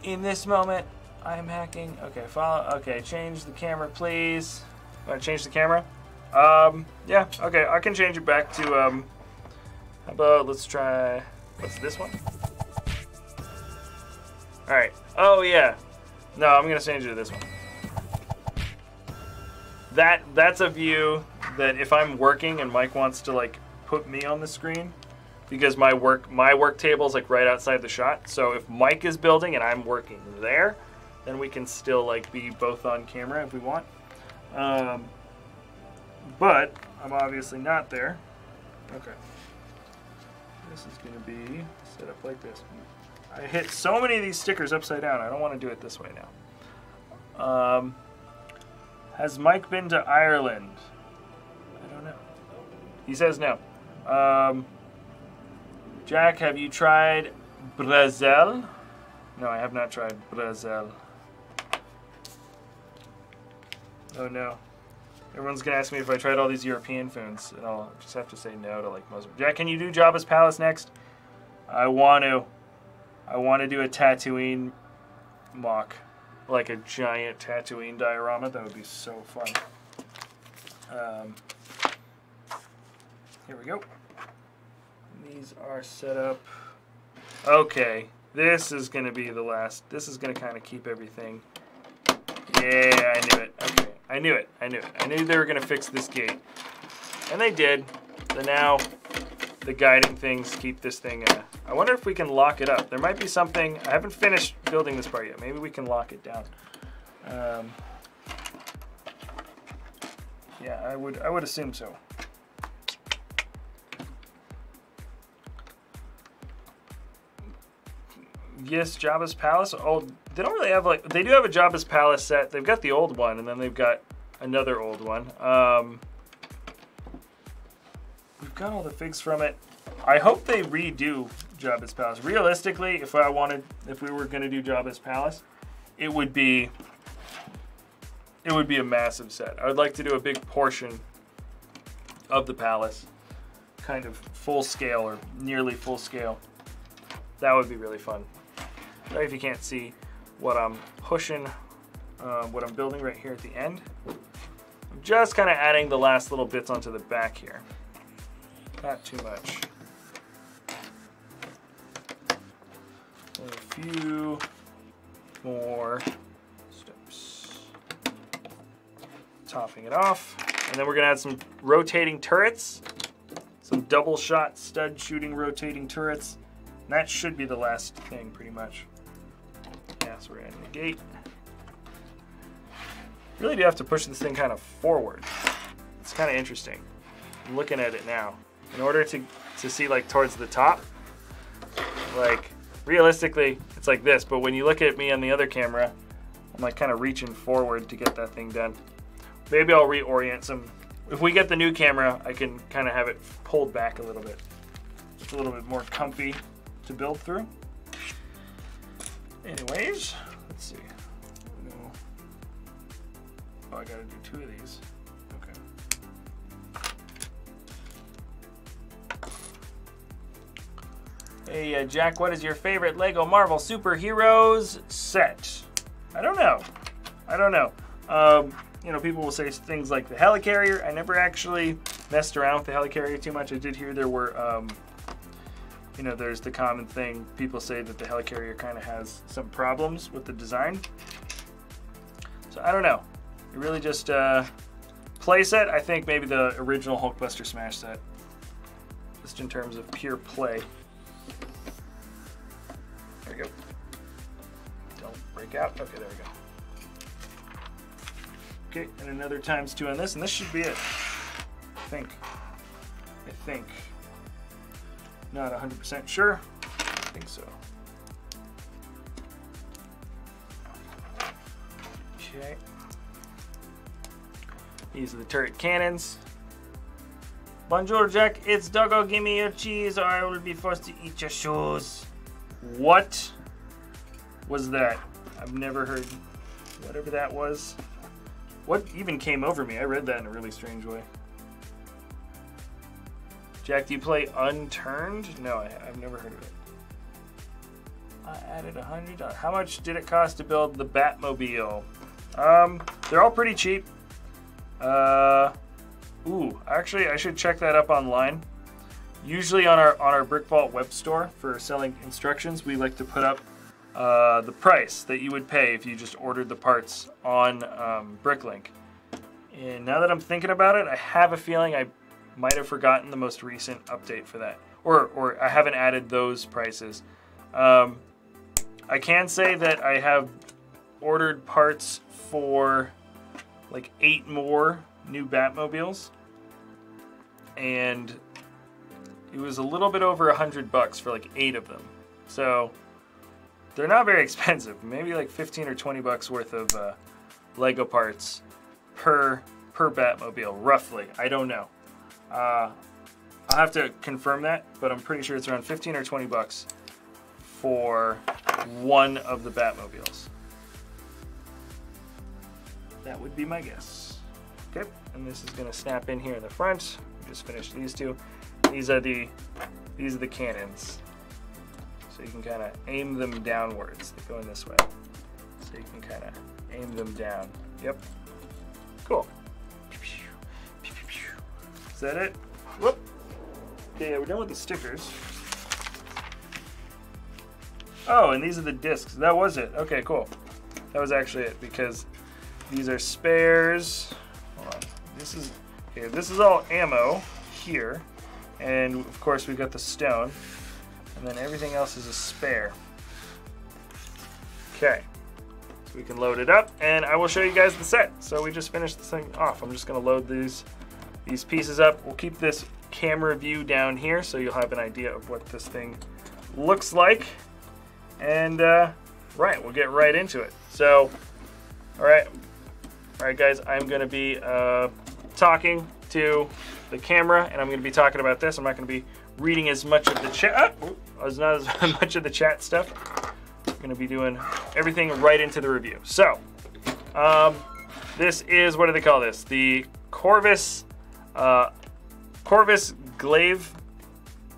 In this moment, I am hacking. Okay, follow. Okay, change the camera, please. Want to change the camera? Yeah, okay, I can change it back to, how about, let's try, what's this one? Alright, oh yeah. No, I'm going to change it to this one. That's a view that if I'm working and Mike wants to, like, put me on the screen, because my work table is, like, right outside the shot, so if Mike is building and I'm working there, then we can still, like, be both on camera if we want. But I'm obviously not there. Okay. This is going to be set up like this. I hit so many of these stickers upside down. I don't want to do it this way now. Has Mike been to Ireland? I don't know. He says no. Jack, have you tried Brazil? No, I have not tried Brazil. Oh no. Everyone's going to ask me if I tried all these European foods, and I'll just have to say no to, like, most of them. Jack, can you do Jabba's Palace next? I want to. I want to do a Tatooine mock. Like a giant Tatooine diorama. That would be so fun. Here we go. These are set up. Okay. This is going to be the last. This is going to kind of keep everything. Yeah, I knew it. Okay. I knew it. I knew it. I knew they were going to fix this gate. And they did. So now the guiding things keep this thing... I wonder if we can lock it up. There might be something... I haven't finished building this part yet. Maybe we can lock it down. Yeah, I would assume so. Yes, Jabba's Palace. Oh, they don't really have, like, they do have a Jabba's Palace set. They've got the old one, and then they've got another old one. We've got all the figs from it. I hope they redo Jabba's Palace. Realistically, if we were gonna do Jabba's Palace, it would be a massive set. I would like to do a big portion of the palace, kind of full scale or nearly full scale. That would be really fun. Sorry if you can't see what I'm pushing, what I'm building right here at the end. I'm just kind of adding the last little bits onto the back here. Not too much. A few more steps. Topping it off. And then we're going to add some rotating turrets. Some double shot stud shooting rotating turrets. And that should be the last thing, pretty much. Yeah, so we're adding the gate. Really do have to push this thing kind of forward. It's kind of interesting. I'm looking at it now. In order to see, like, towards the top, like, realistically, it's like this. But when you look at me on the other camera, I'm, like, kind of reaching forward to get that thing done. Maybe I'll reorient some. If we get the new camera, I can kind of have it pulled back a little bit. It's a little bit more comfy to build through. Anyways, let's see. Oh, I gotta do 2 of these. Okay. Hey, Jack, what is your favorite Lego Marvel Superheroes set? I don't know. I don't know. You know, people will say things like the helicarrier. I never actually messed around with the helicarrier too much. I did hear there were, you know, there's the common thing. People say that the helicarrier kind of has some problems with the design. So I don't know. It really just play set. I think maybe the original Hulkbuster Smash set, just in terms of pure play. There we go. Don't break out. Okay, there we go. Okay, and another ×2 on this, and this should be it. I think. Not 100% sure. I think so. Okay. These are the turret cannons. Bonjour, Jack. It's Doggo. Give me your cheese, or I will be forced to eat your shoes. What was that? I've never heard whatever that was. What even came over me? I read that in a really strange way. Jack, do you play Unturned? No, I've never heard of it. I added $100. How much did it cost to build the Batmobile? They're all pretty cheap. Ooh, actually, I should check that up online. Usually on our BrickVault web store for selling instructions, we like to put up the price that you would pay if you just ordered the parts on Bricklink. And now that I'm thinking about it, I have a feeling I might have forgotten the most recent update for that, or I haven't added those prices. I can say that I have ordered parts for like 8 more new Batmobiles, and it was a little bit over $100 for like 8 of them. So they're not very expensive. Maybe like 15 or 20 bucks worth of Lego parts per Batmobile, roughly. I don't know. I'll have to confirm that, but I'm pretty sure it's around 15 or 20 bucks for one of the Batmobiles. That would be my guess. Okay, and this is gonna snap in here in the front. We just finished these two. These are the cannons. So you can kind of aim them downwards. They go in this way. So you can kind of aim them down. Yep. Cool. Is that it? Whoop. Okay, yeah, we're done with the stickers. Oh, and these are the discs. That was it. Okay, cool. That was actually it, because these are spares. Hold on. This is all ammo here. And of course we've got the stone. And then everything else is a spare. Okay. So we can load it up, and I will show you guys the set. So we just finished this thing off. I'm just gonna load these pieces up. We'll keep this camera view down here so you'll have an idea of what this thing looks like. And right, we'll get right into it. So, all right guys, I'm gonna be talking to the camera, and I'm gonna be talking about this. I'm not gonna be reading as much of the chat, as much of the chat stuff. I'm gonna be doing everything right into the review. So, this is, what do they call this? The Corvus Glaive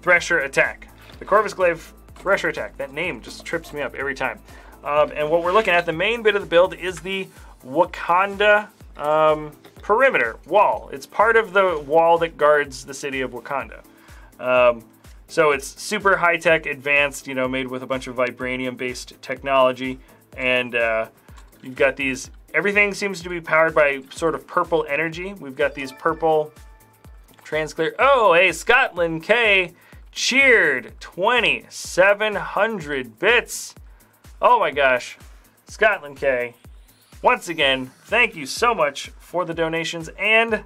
Thresher attack. The Corvus Glaive Thresher attack. That name just trips me up every time. And what we're looking at, the main bit of the build, is the Wakanda perimeter wall. It's part of the wall that guards the city of Wakanda. So it's super high-tech, advanced, you know, made with a bunch of vibranium-based technology. And you've got these, everything seems to be powered by sort of purple energy. We've got these purple transclear. Oh, hey, Scotland K cheered 2,700 bits. Oh my gosh, Scotland K, once again, thank you so much for the donations, and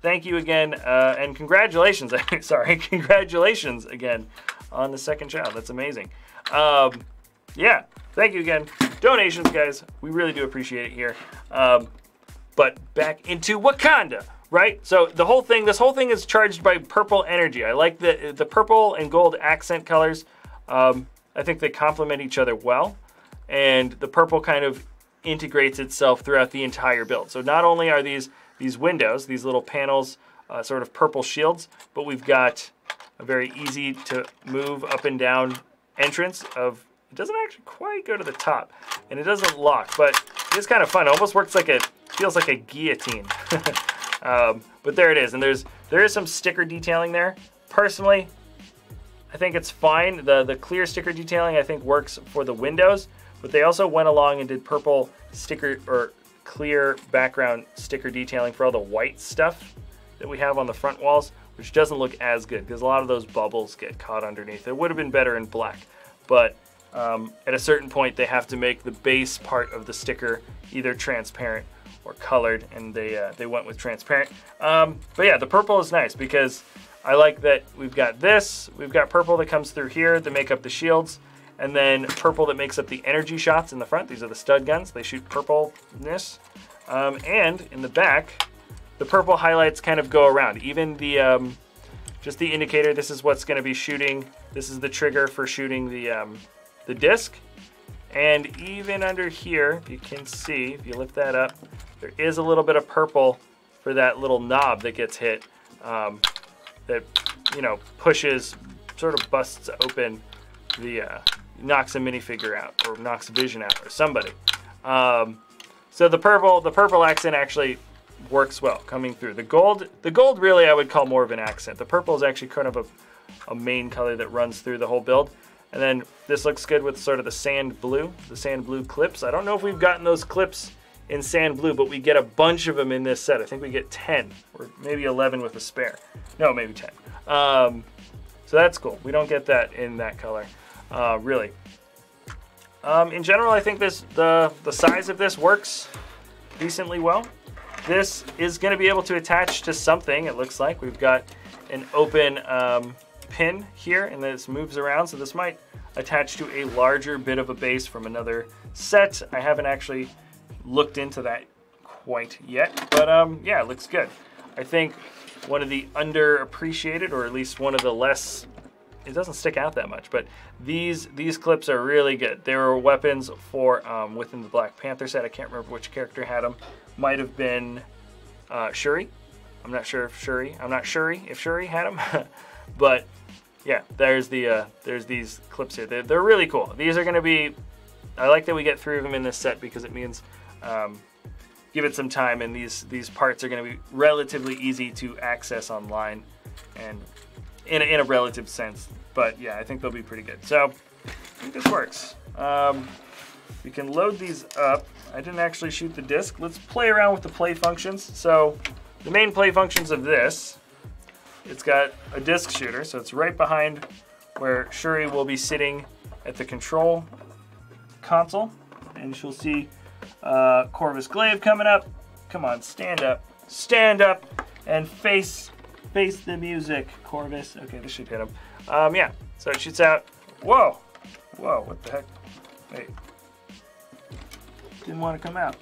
thank you again, and congratulations, sorry, congratulations again on the second child. That's amazing. Yeah, thank you again. Donations, guys, we really do appreciate it here. But back into Wakanda, right? So the whole thing, this whole thing is charged by purple energy. I like the purple and gold accent colors. I think they complement each other well, and the purple kind of integrates itself throughout the entire build. So not only are these windows, these little panels, sort of purple shields, but we've got a very easy to move up and down entrance of, it doesn't actually quite go to the top, and it doesn't lock, but it's kind of fun. It almost works like feels like a guillotine. But there it is, and there is some sticker detailing there. Personally, I think it's fine. The clear sticker detailing, I think, works for the windows, but they also went along and did purple sticker, or clear background sticker detailing for all the white stuff that we have on the front walls, which doesn't look as good because a lot of those bubbles get caught underneath. It would have been better in black, but at a certain point they have to make the base part of the sticker either transparent or colored, and they went with transparent. But yeah, the purple is nice because I like that we've got this, we've got purple that comes through here to make up the shields, and then purple that makes up the energy shots in the front. These are the stud guns. They shoot purpleness. And in the back, the purple highlights kind of go around. Even the, just the indicator, this is what's gonna be shooting. This is the trigger for shooting the disc. And even under here, if you can see, if you lift that up, There is a little bit of purple for that little knob that gets hit, that, you know, pushes, sort of busts open the, knocks a minifigure out, or knocks Vision out, or somebody. So the purple accent actually works well coming through. The gold really I would call more of an accent. The purple is actually kind of a main color that runs through the whole build. And then this looks good with sort of the sand blue clips. I don't know if we've gotten those clips in sand blue, but we get a bunch of them in this set. I think we get 10 or maybe 11 with a spare. No, maybe 10. So that's cool. We don't get that in that color, really. In general, I think the size of this works decently well. This is going to be able to attach to something, it looks like. We've got an open pin here, and this moves around, so this might attach to a larger bit of a base from another set. I haven't actually looked into that quite yet, but yeah, it looks good. I think one of the underappreciated, or at least one of the less, it doesn't stick out that much, but these clips are really good. They were weapons for within the Black Panther set. I can't remember which character had them. Might have been Shuri. I'm not sure if Shuri had them. But yeah, there's these clips here. They're really cool. These are going to be, I like that we get 3 of them in this set because it means give it some time, and these parts are going to be relatively easy to access online and in a relative sense. But yeah, I think they'll be pretty good. So I think this works. We can load these up. I didn't actually shoot the disc. Let's play around with the play functions. So the main play functions of this, it's got a disc shooter, so it's right behind where Shuri will be sitting at the control console, and she'll see Corvus Glaive coming up. Come on, stand up, and face the music, Corvus. Okay, this should hit him. Yeah, so it shoots out. Whoa, what the heck? Wait, didn't want to come out.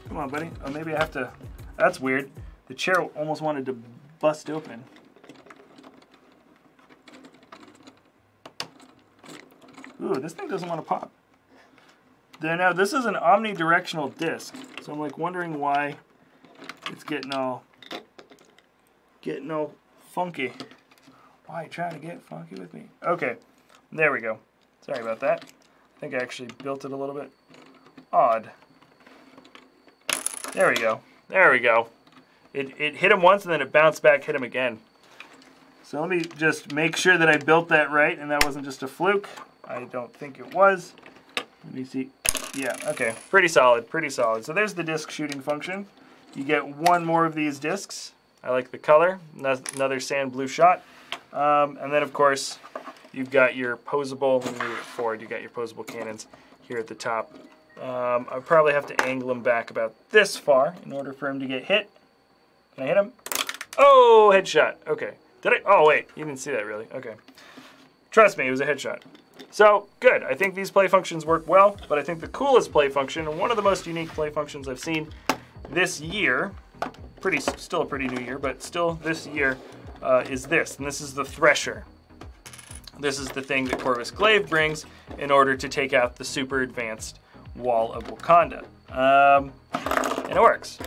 Come on, buddy. Oh, maybe I have to. That's weird. The chair almost wanted to bust open. Ooh, this thing doesn't want to pop. Now this is an omnidirectional disc, so I'm like wondering why it's getting all funky. Why are you trying to get funky with me? Okay, there we go. Sorry about that. I think I actually built it a little bit odd. There we go. There we go. It hit him once and then it bounced back, hit him again. So let me just make sure that I built that right and that wasn't just a fluke. I don't think it was. Let me see. Yeah, okay. Pretty solid, pretty solid. So there's the disc shooting function. You get 1 more of these discs. I like the color. Another sand blue shot. And then, of course, you've got your posable, let me move it forward, you got your posable cannons here at the top. I probably have to angle him back about this far in order for him to get hit. Can I hit him? Oh, headshot. Okay. Did I? Oh, wait. You didn't see that, really. Okay. Trust me, it was a headshot. So, good. I think these play functions work well, but I think the coolest play function, and one of the most unique play functions I've seen this year, still a pretty new year, but still this year, is this. And this is the Thresher. This is the thing that Corvus Glaive brings in order to take out the super advanced wall of Wakanda. And it works.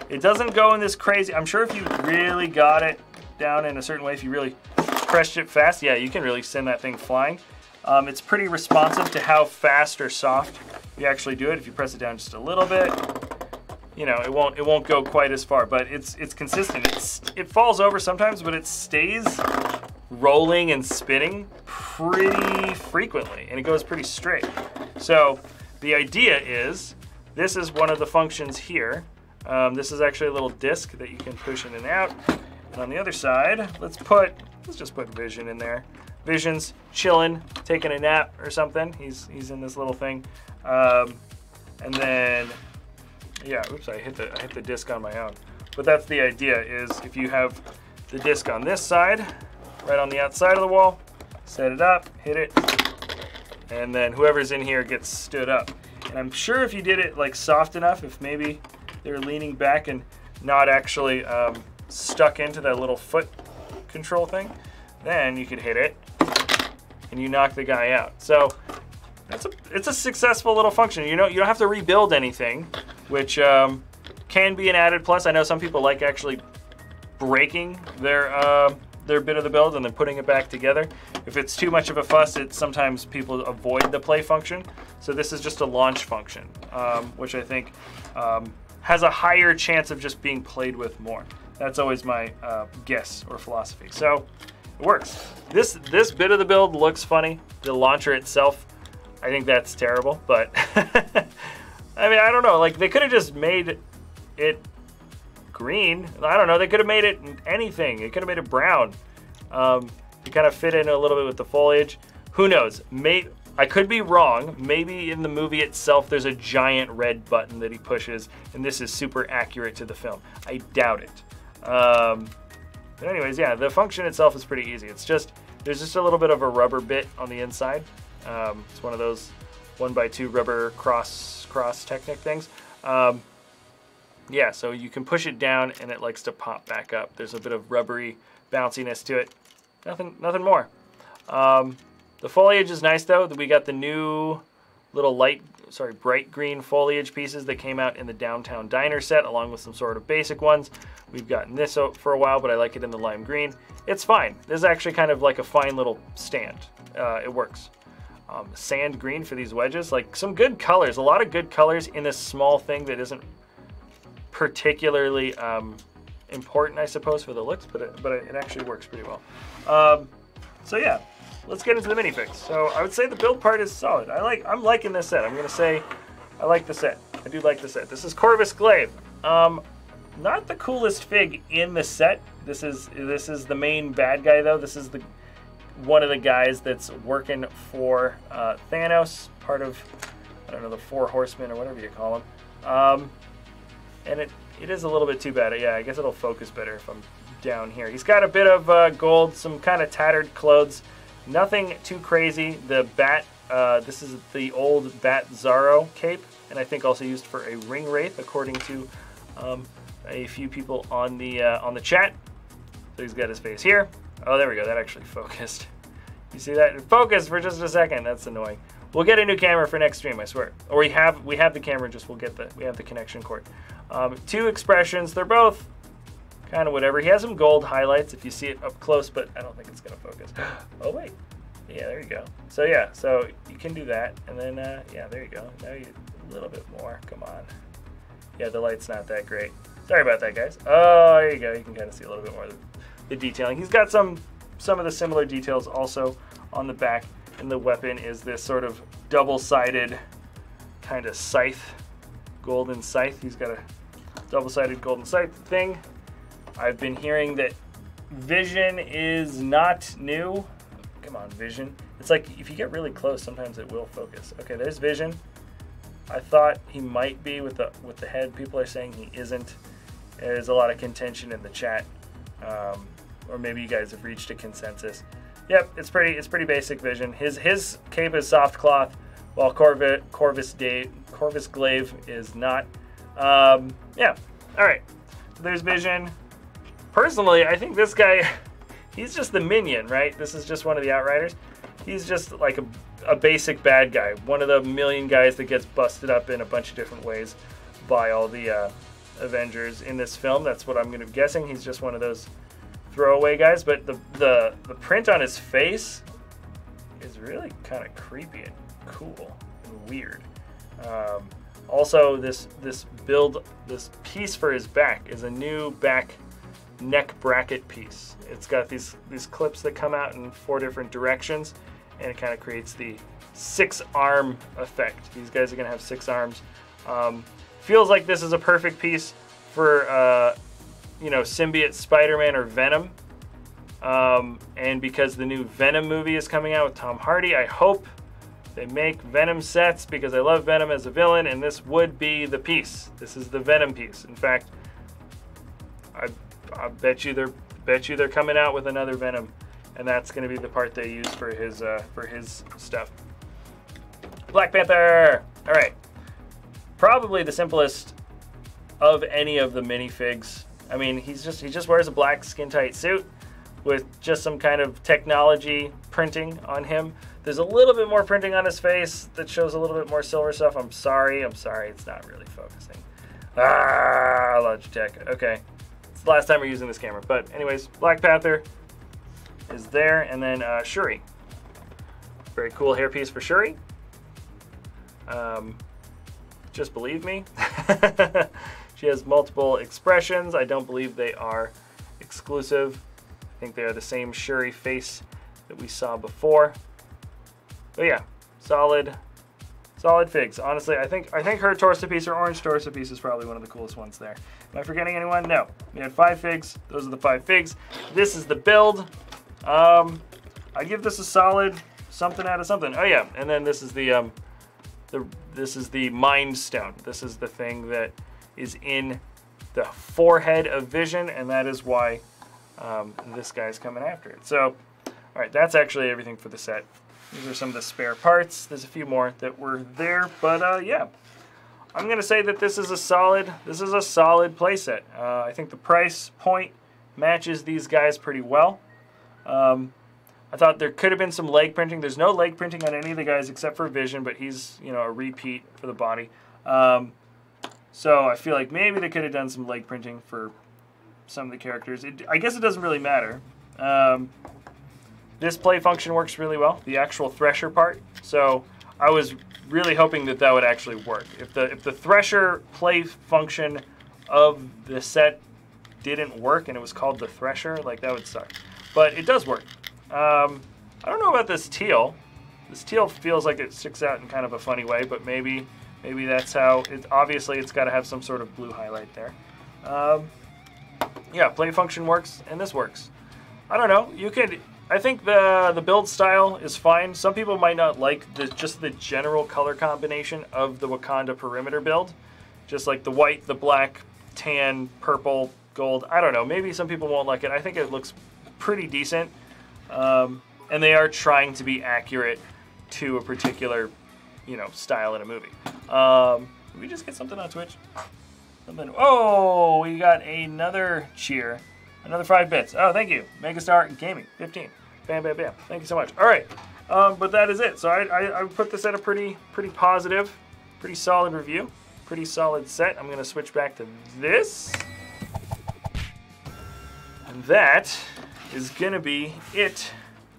It doesn't go in this crazy, I'm sure if you really got it down in a certain way, if you really pressed it fast, yeah, you can really send that thing flying. It's pretty responsive to how fast or soft you actually do it. If you press it down just a little bit, you know, it won't go quite as far, but it's consistent. It falls over sometimes, but it stays rolling and spinning pretty frequently, and it goes pretty straight. So the idea is, this is one of the functions here. This is actually a little disc that you can push in and out. And on the other side, let's just put Vision in there. Vision's chilling, taking a nap or something. He's in this little thing. And then, yeah, oops, I hit the disc on my own. But that's the idea, is if you have the disc on this side, right on the outside of the wall, set it up, hit it, and then whoever's in here gets stood up. And I'm sure if you did it like soft enough, if maybe they're leaning back and not actually stuck into that little foot control thing, then you could hit it and you knock the guy out. So it's a successful little function. You don't have to rebuild anything, which can be an added plus. I know some people like actually breaking their bit of the build and then putting it back together. If it's too much of a fuss, sometimes people avoid the play function. So this is just a launch function, which I think has a higher chance of just being played with more. That's always my guess or philosophy. So it works. This bit of the build looks funny. The launcher itself, I think that's terrible, but I mean, I don't know. Like, they could have just made it green. I don't know. They could have made it anything. They could have made it brown. To kind of fit in a little bit with the foliage. Who knows? I could be wrong. Maybe in the movie itself, there's a giant red button that he pushes, and this is super accurate to the film. I doubt it. But anyways, yeah, the function itself is pretty easy. It's just, there's just a little bit of a rubber bit on the inside. It's one of those 1x2 rubber cross Technic things. Yeah, so you can push it down and it likes to pop back up. There's a bit of rubbery bounciness to it. Nothing more. The foliage is nice though. We got the new little bright green foliage pieces that came out in the Downtown Diner set, along with some sort of basic ones. We've gotten this for a while, but I like it in the lime green. It's fine. This is actually kind of like a fine little stand. It works. Sand green for these wedges, like some good colors. A lot of good colors in this small thing that isn't particularly important, I suppose, for the looks, but it actually works pretty well. So yeah, let's get into the minifigs. So I would say the build part is solid. I'm liking this set. I'm gonna say I like the set. I do like the set. This is Corvus Glaive. Not the coolest fig in the set. This is the main bad guy though. This is one of the guys that's working for Thanos, part of, I don't know, the Four Horsemen or whatever you call them. And it is a little bit too bad. Yeah, I guess it'll focus better if I'm down here. He's got a bit of gold, some kind of tattered clothes. Nothing too crazy. The bat, this is the old Bat Zaro cape, and I think also used for a ring wraith, according to a few people on the chat. So he's got his face here. Oh, there we go. That actually focused. You see that? It focused for just a second. That's annoying. We'll get a new camera for next stream, I swear. Or we have the camera. Just we have the connection cord. Two expressions. They're both kind of whatever. He has some gold highlights if you see it up close, but I don't think it's gonna focus. Oh wait. Yeah, there you go. So yeah, so you can do that, and then yeah, there you go. Now you a little bit more. Come on. Yeah, the light's not that great. Sorry about that, guys. Oh, there you go. You can kind of see a little bit more of the detailing. He's got some of the similar details also on the back, and the weapon is this sort of double-sided kind of scythe, golden scythe. He's got a double-sided golden scythe thing. I've been hearing that vision is not new. Come on, vision. It's like if you get really close, sometimes it will focus. Okay, there's vision. I thought he might be with the head. People are saying he isn't. There's a lot of contention in the chat, or maybe you guys have reached a consensus. Yep, it's pretty basic vision. His cape is soft cloth, while Corvus Glaive is not. Yeah, all right. So there's vision. Personally, I think this guy, he's just the minion, right? This is just one of the Outriders. He's just like a basic bad guy, one of the million guys that gets busted up in a bunch of different ways by all the Avengers in this film. That's what I'm gonna be guessing. He's just one of those throwaway guys, but the print on his face is really kind of creepy and cool and weird. Also, this piece for his back is a new back neck bracket piece. It's got these clips that come out in 4 different directions, and it kind of creates the 6-arm effect. These guys are gonna have 6 arms. Feels like this is a perfect piece for you know, symbiote Spider-Man or Venom. And because the new Venom movie is coming out with Tom Hardy, I hope they make Venom sets, because I love Venom as a villain, and this would be the piece. This is the Venom piece. In fact, I bet you they're coming out with another Venom, and that's going to be the part they use for his stuff. Black Panther. All right, probably the simplest of any of the minifigs. I mean, he just wears a black skin tight suit with just some kind of technology printing on him. There's a little bit more printing on his face that shows a little bit more silver stuff. I'm sorry, it's not really focusing. Logitech. Okay. It's the last time we're using this camera. But anyways, Black Panther is there. And then Shuri. Very cool hairpiece for Shuri. Just believe me. She has multiple expressions. I don't believe they are exclusive. I think they are the same Shuri face that we saw before. But yeah, solid figs. Honestly, I think her torso piece, her orange torso piece, is probably one of the coolest ones there. Am I forgetting anyone? No. We had 5 figs. Those are the 5 figs. This is the build. I give this a solid something out of something. Oh yeah, and then this is the Mind Stone. This is the thing that is in the forehead of Vision, and that is why this guy's coming after it. So, all right, that's actually everything for the set. These are some of the spare parts. There's a few more that were there, but yeah, I'm gonna say that this is a solid playset. I think the price point matches these guys pretty well. I thought there could have been some leg printing. There's no leg printing on any of the guys except for Vision, but he's, you know, a repeat for the body. So I feel like maybe they could have done some leg printing for some of the characters. I guess it doesn't really matter. This play function works really well, the actual Thresher part. So I was really hoping that that would actually work. If the Thresher play function of the set didn't work and it was called the Thresher, like that would suck. But it does work. I don't know about this teal. This teal feels like it sticks out in kind of a funny way, but maybe that's how it. Obviously, it's got to have some sort of blue highlight there. Yeah, play function works, and this works. I don't know. You could. I think the build style is fine. Some people might not like just the general color combination of the Wakanda perimeter build, just like the white, the black, tan, purple, gold. I don't know. Maybe some people won't like it. I think it looks pretty decent. And they are trying to be accurate to a particular, you know, style in a movie. Did we just get something on Twitch? Something. Oh, we got another cheer. Another 5 bits. Oh, thank you. Megastar Gaming, 15. Bam, bam, bam. Thank you so much. All right. But that is it. So I put this at a pretty positive, pretty solid review. Pretty solid set. I'm going to switch back to this. And that is going to be it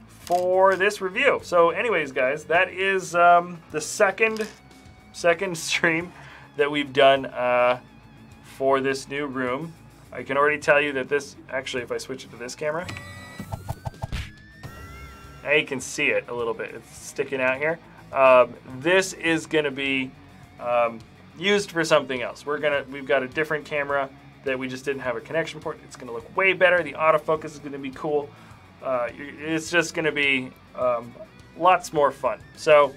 for this review. So anyways, guys, that is the second stream that we've done for this new room. I can already tell you that this, actually, if I switch it to this camera, now you can see it a little bit. It's sticking out here. This is going to be used for something else. We've got a different camera that we just didn't have a connection port. It's going to look way better. The autofocus is going to be cool. It's just going to be lots more fun. So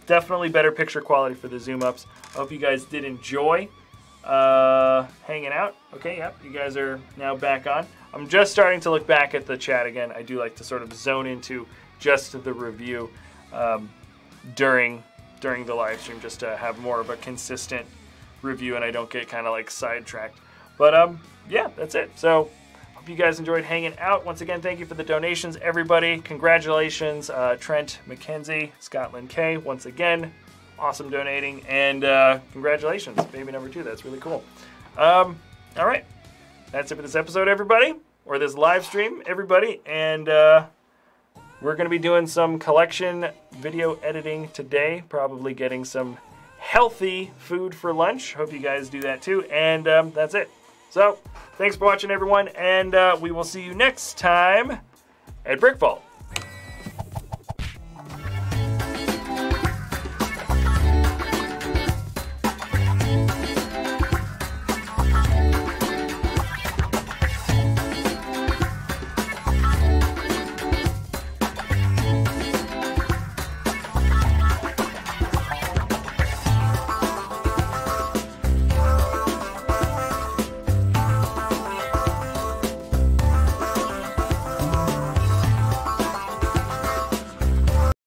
definitely better picture quality for the zoom ups. I hope you guys did enjoy hanging out. Okay, yep, you guys are now back on. I'm just starting to look back at the chat again. I do like to sort of zone into just the review during the live stream, just to have more of a consistent review and I don't get kind of like sidetracked. But yeah, that's it. So hope you guys enjoyed hanging out. Once again, thank you for the donations, everybody. Congratulations, Trent McKenzie, Scotland K, once again. Awesome donating, and congratulations, baby number 2. That's really cool. All right, that's it for this episode, everybody, or this live stream, everybody. And we're going to be doing some collection video editing today, probably getting some healthy food for lunch. Hope you guys do that too. And that's it. So thanks for watching, everyone, and we will see you next time at BrickVault.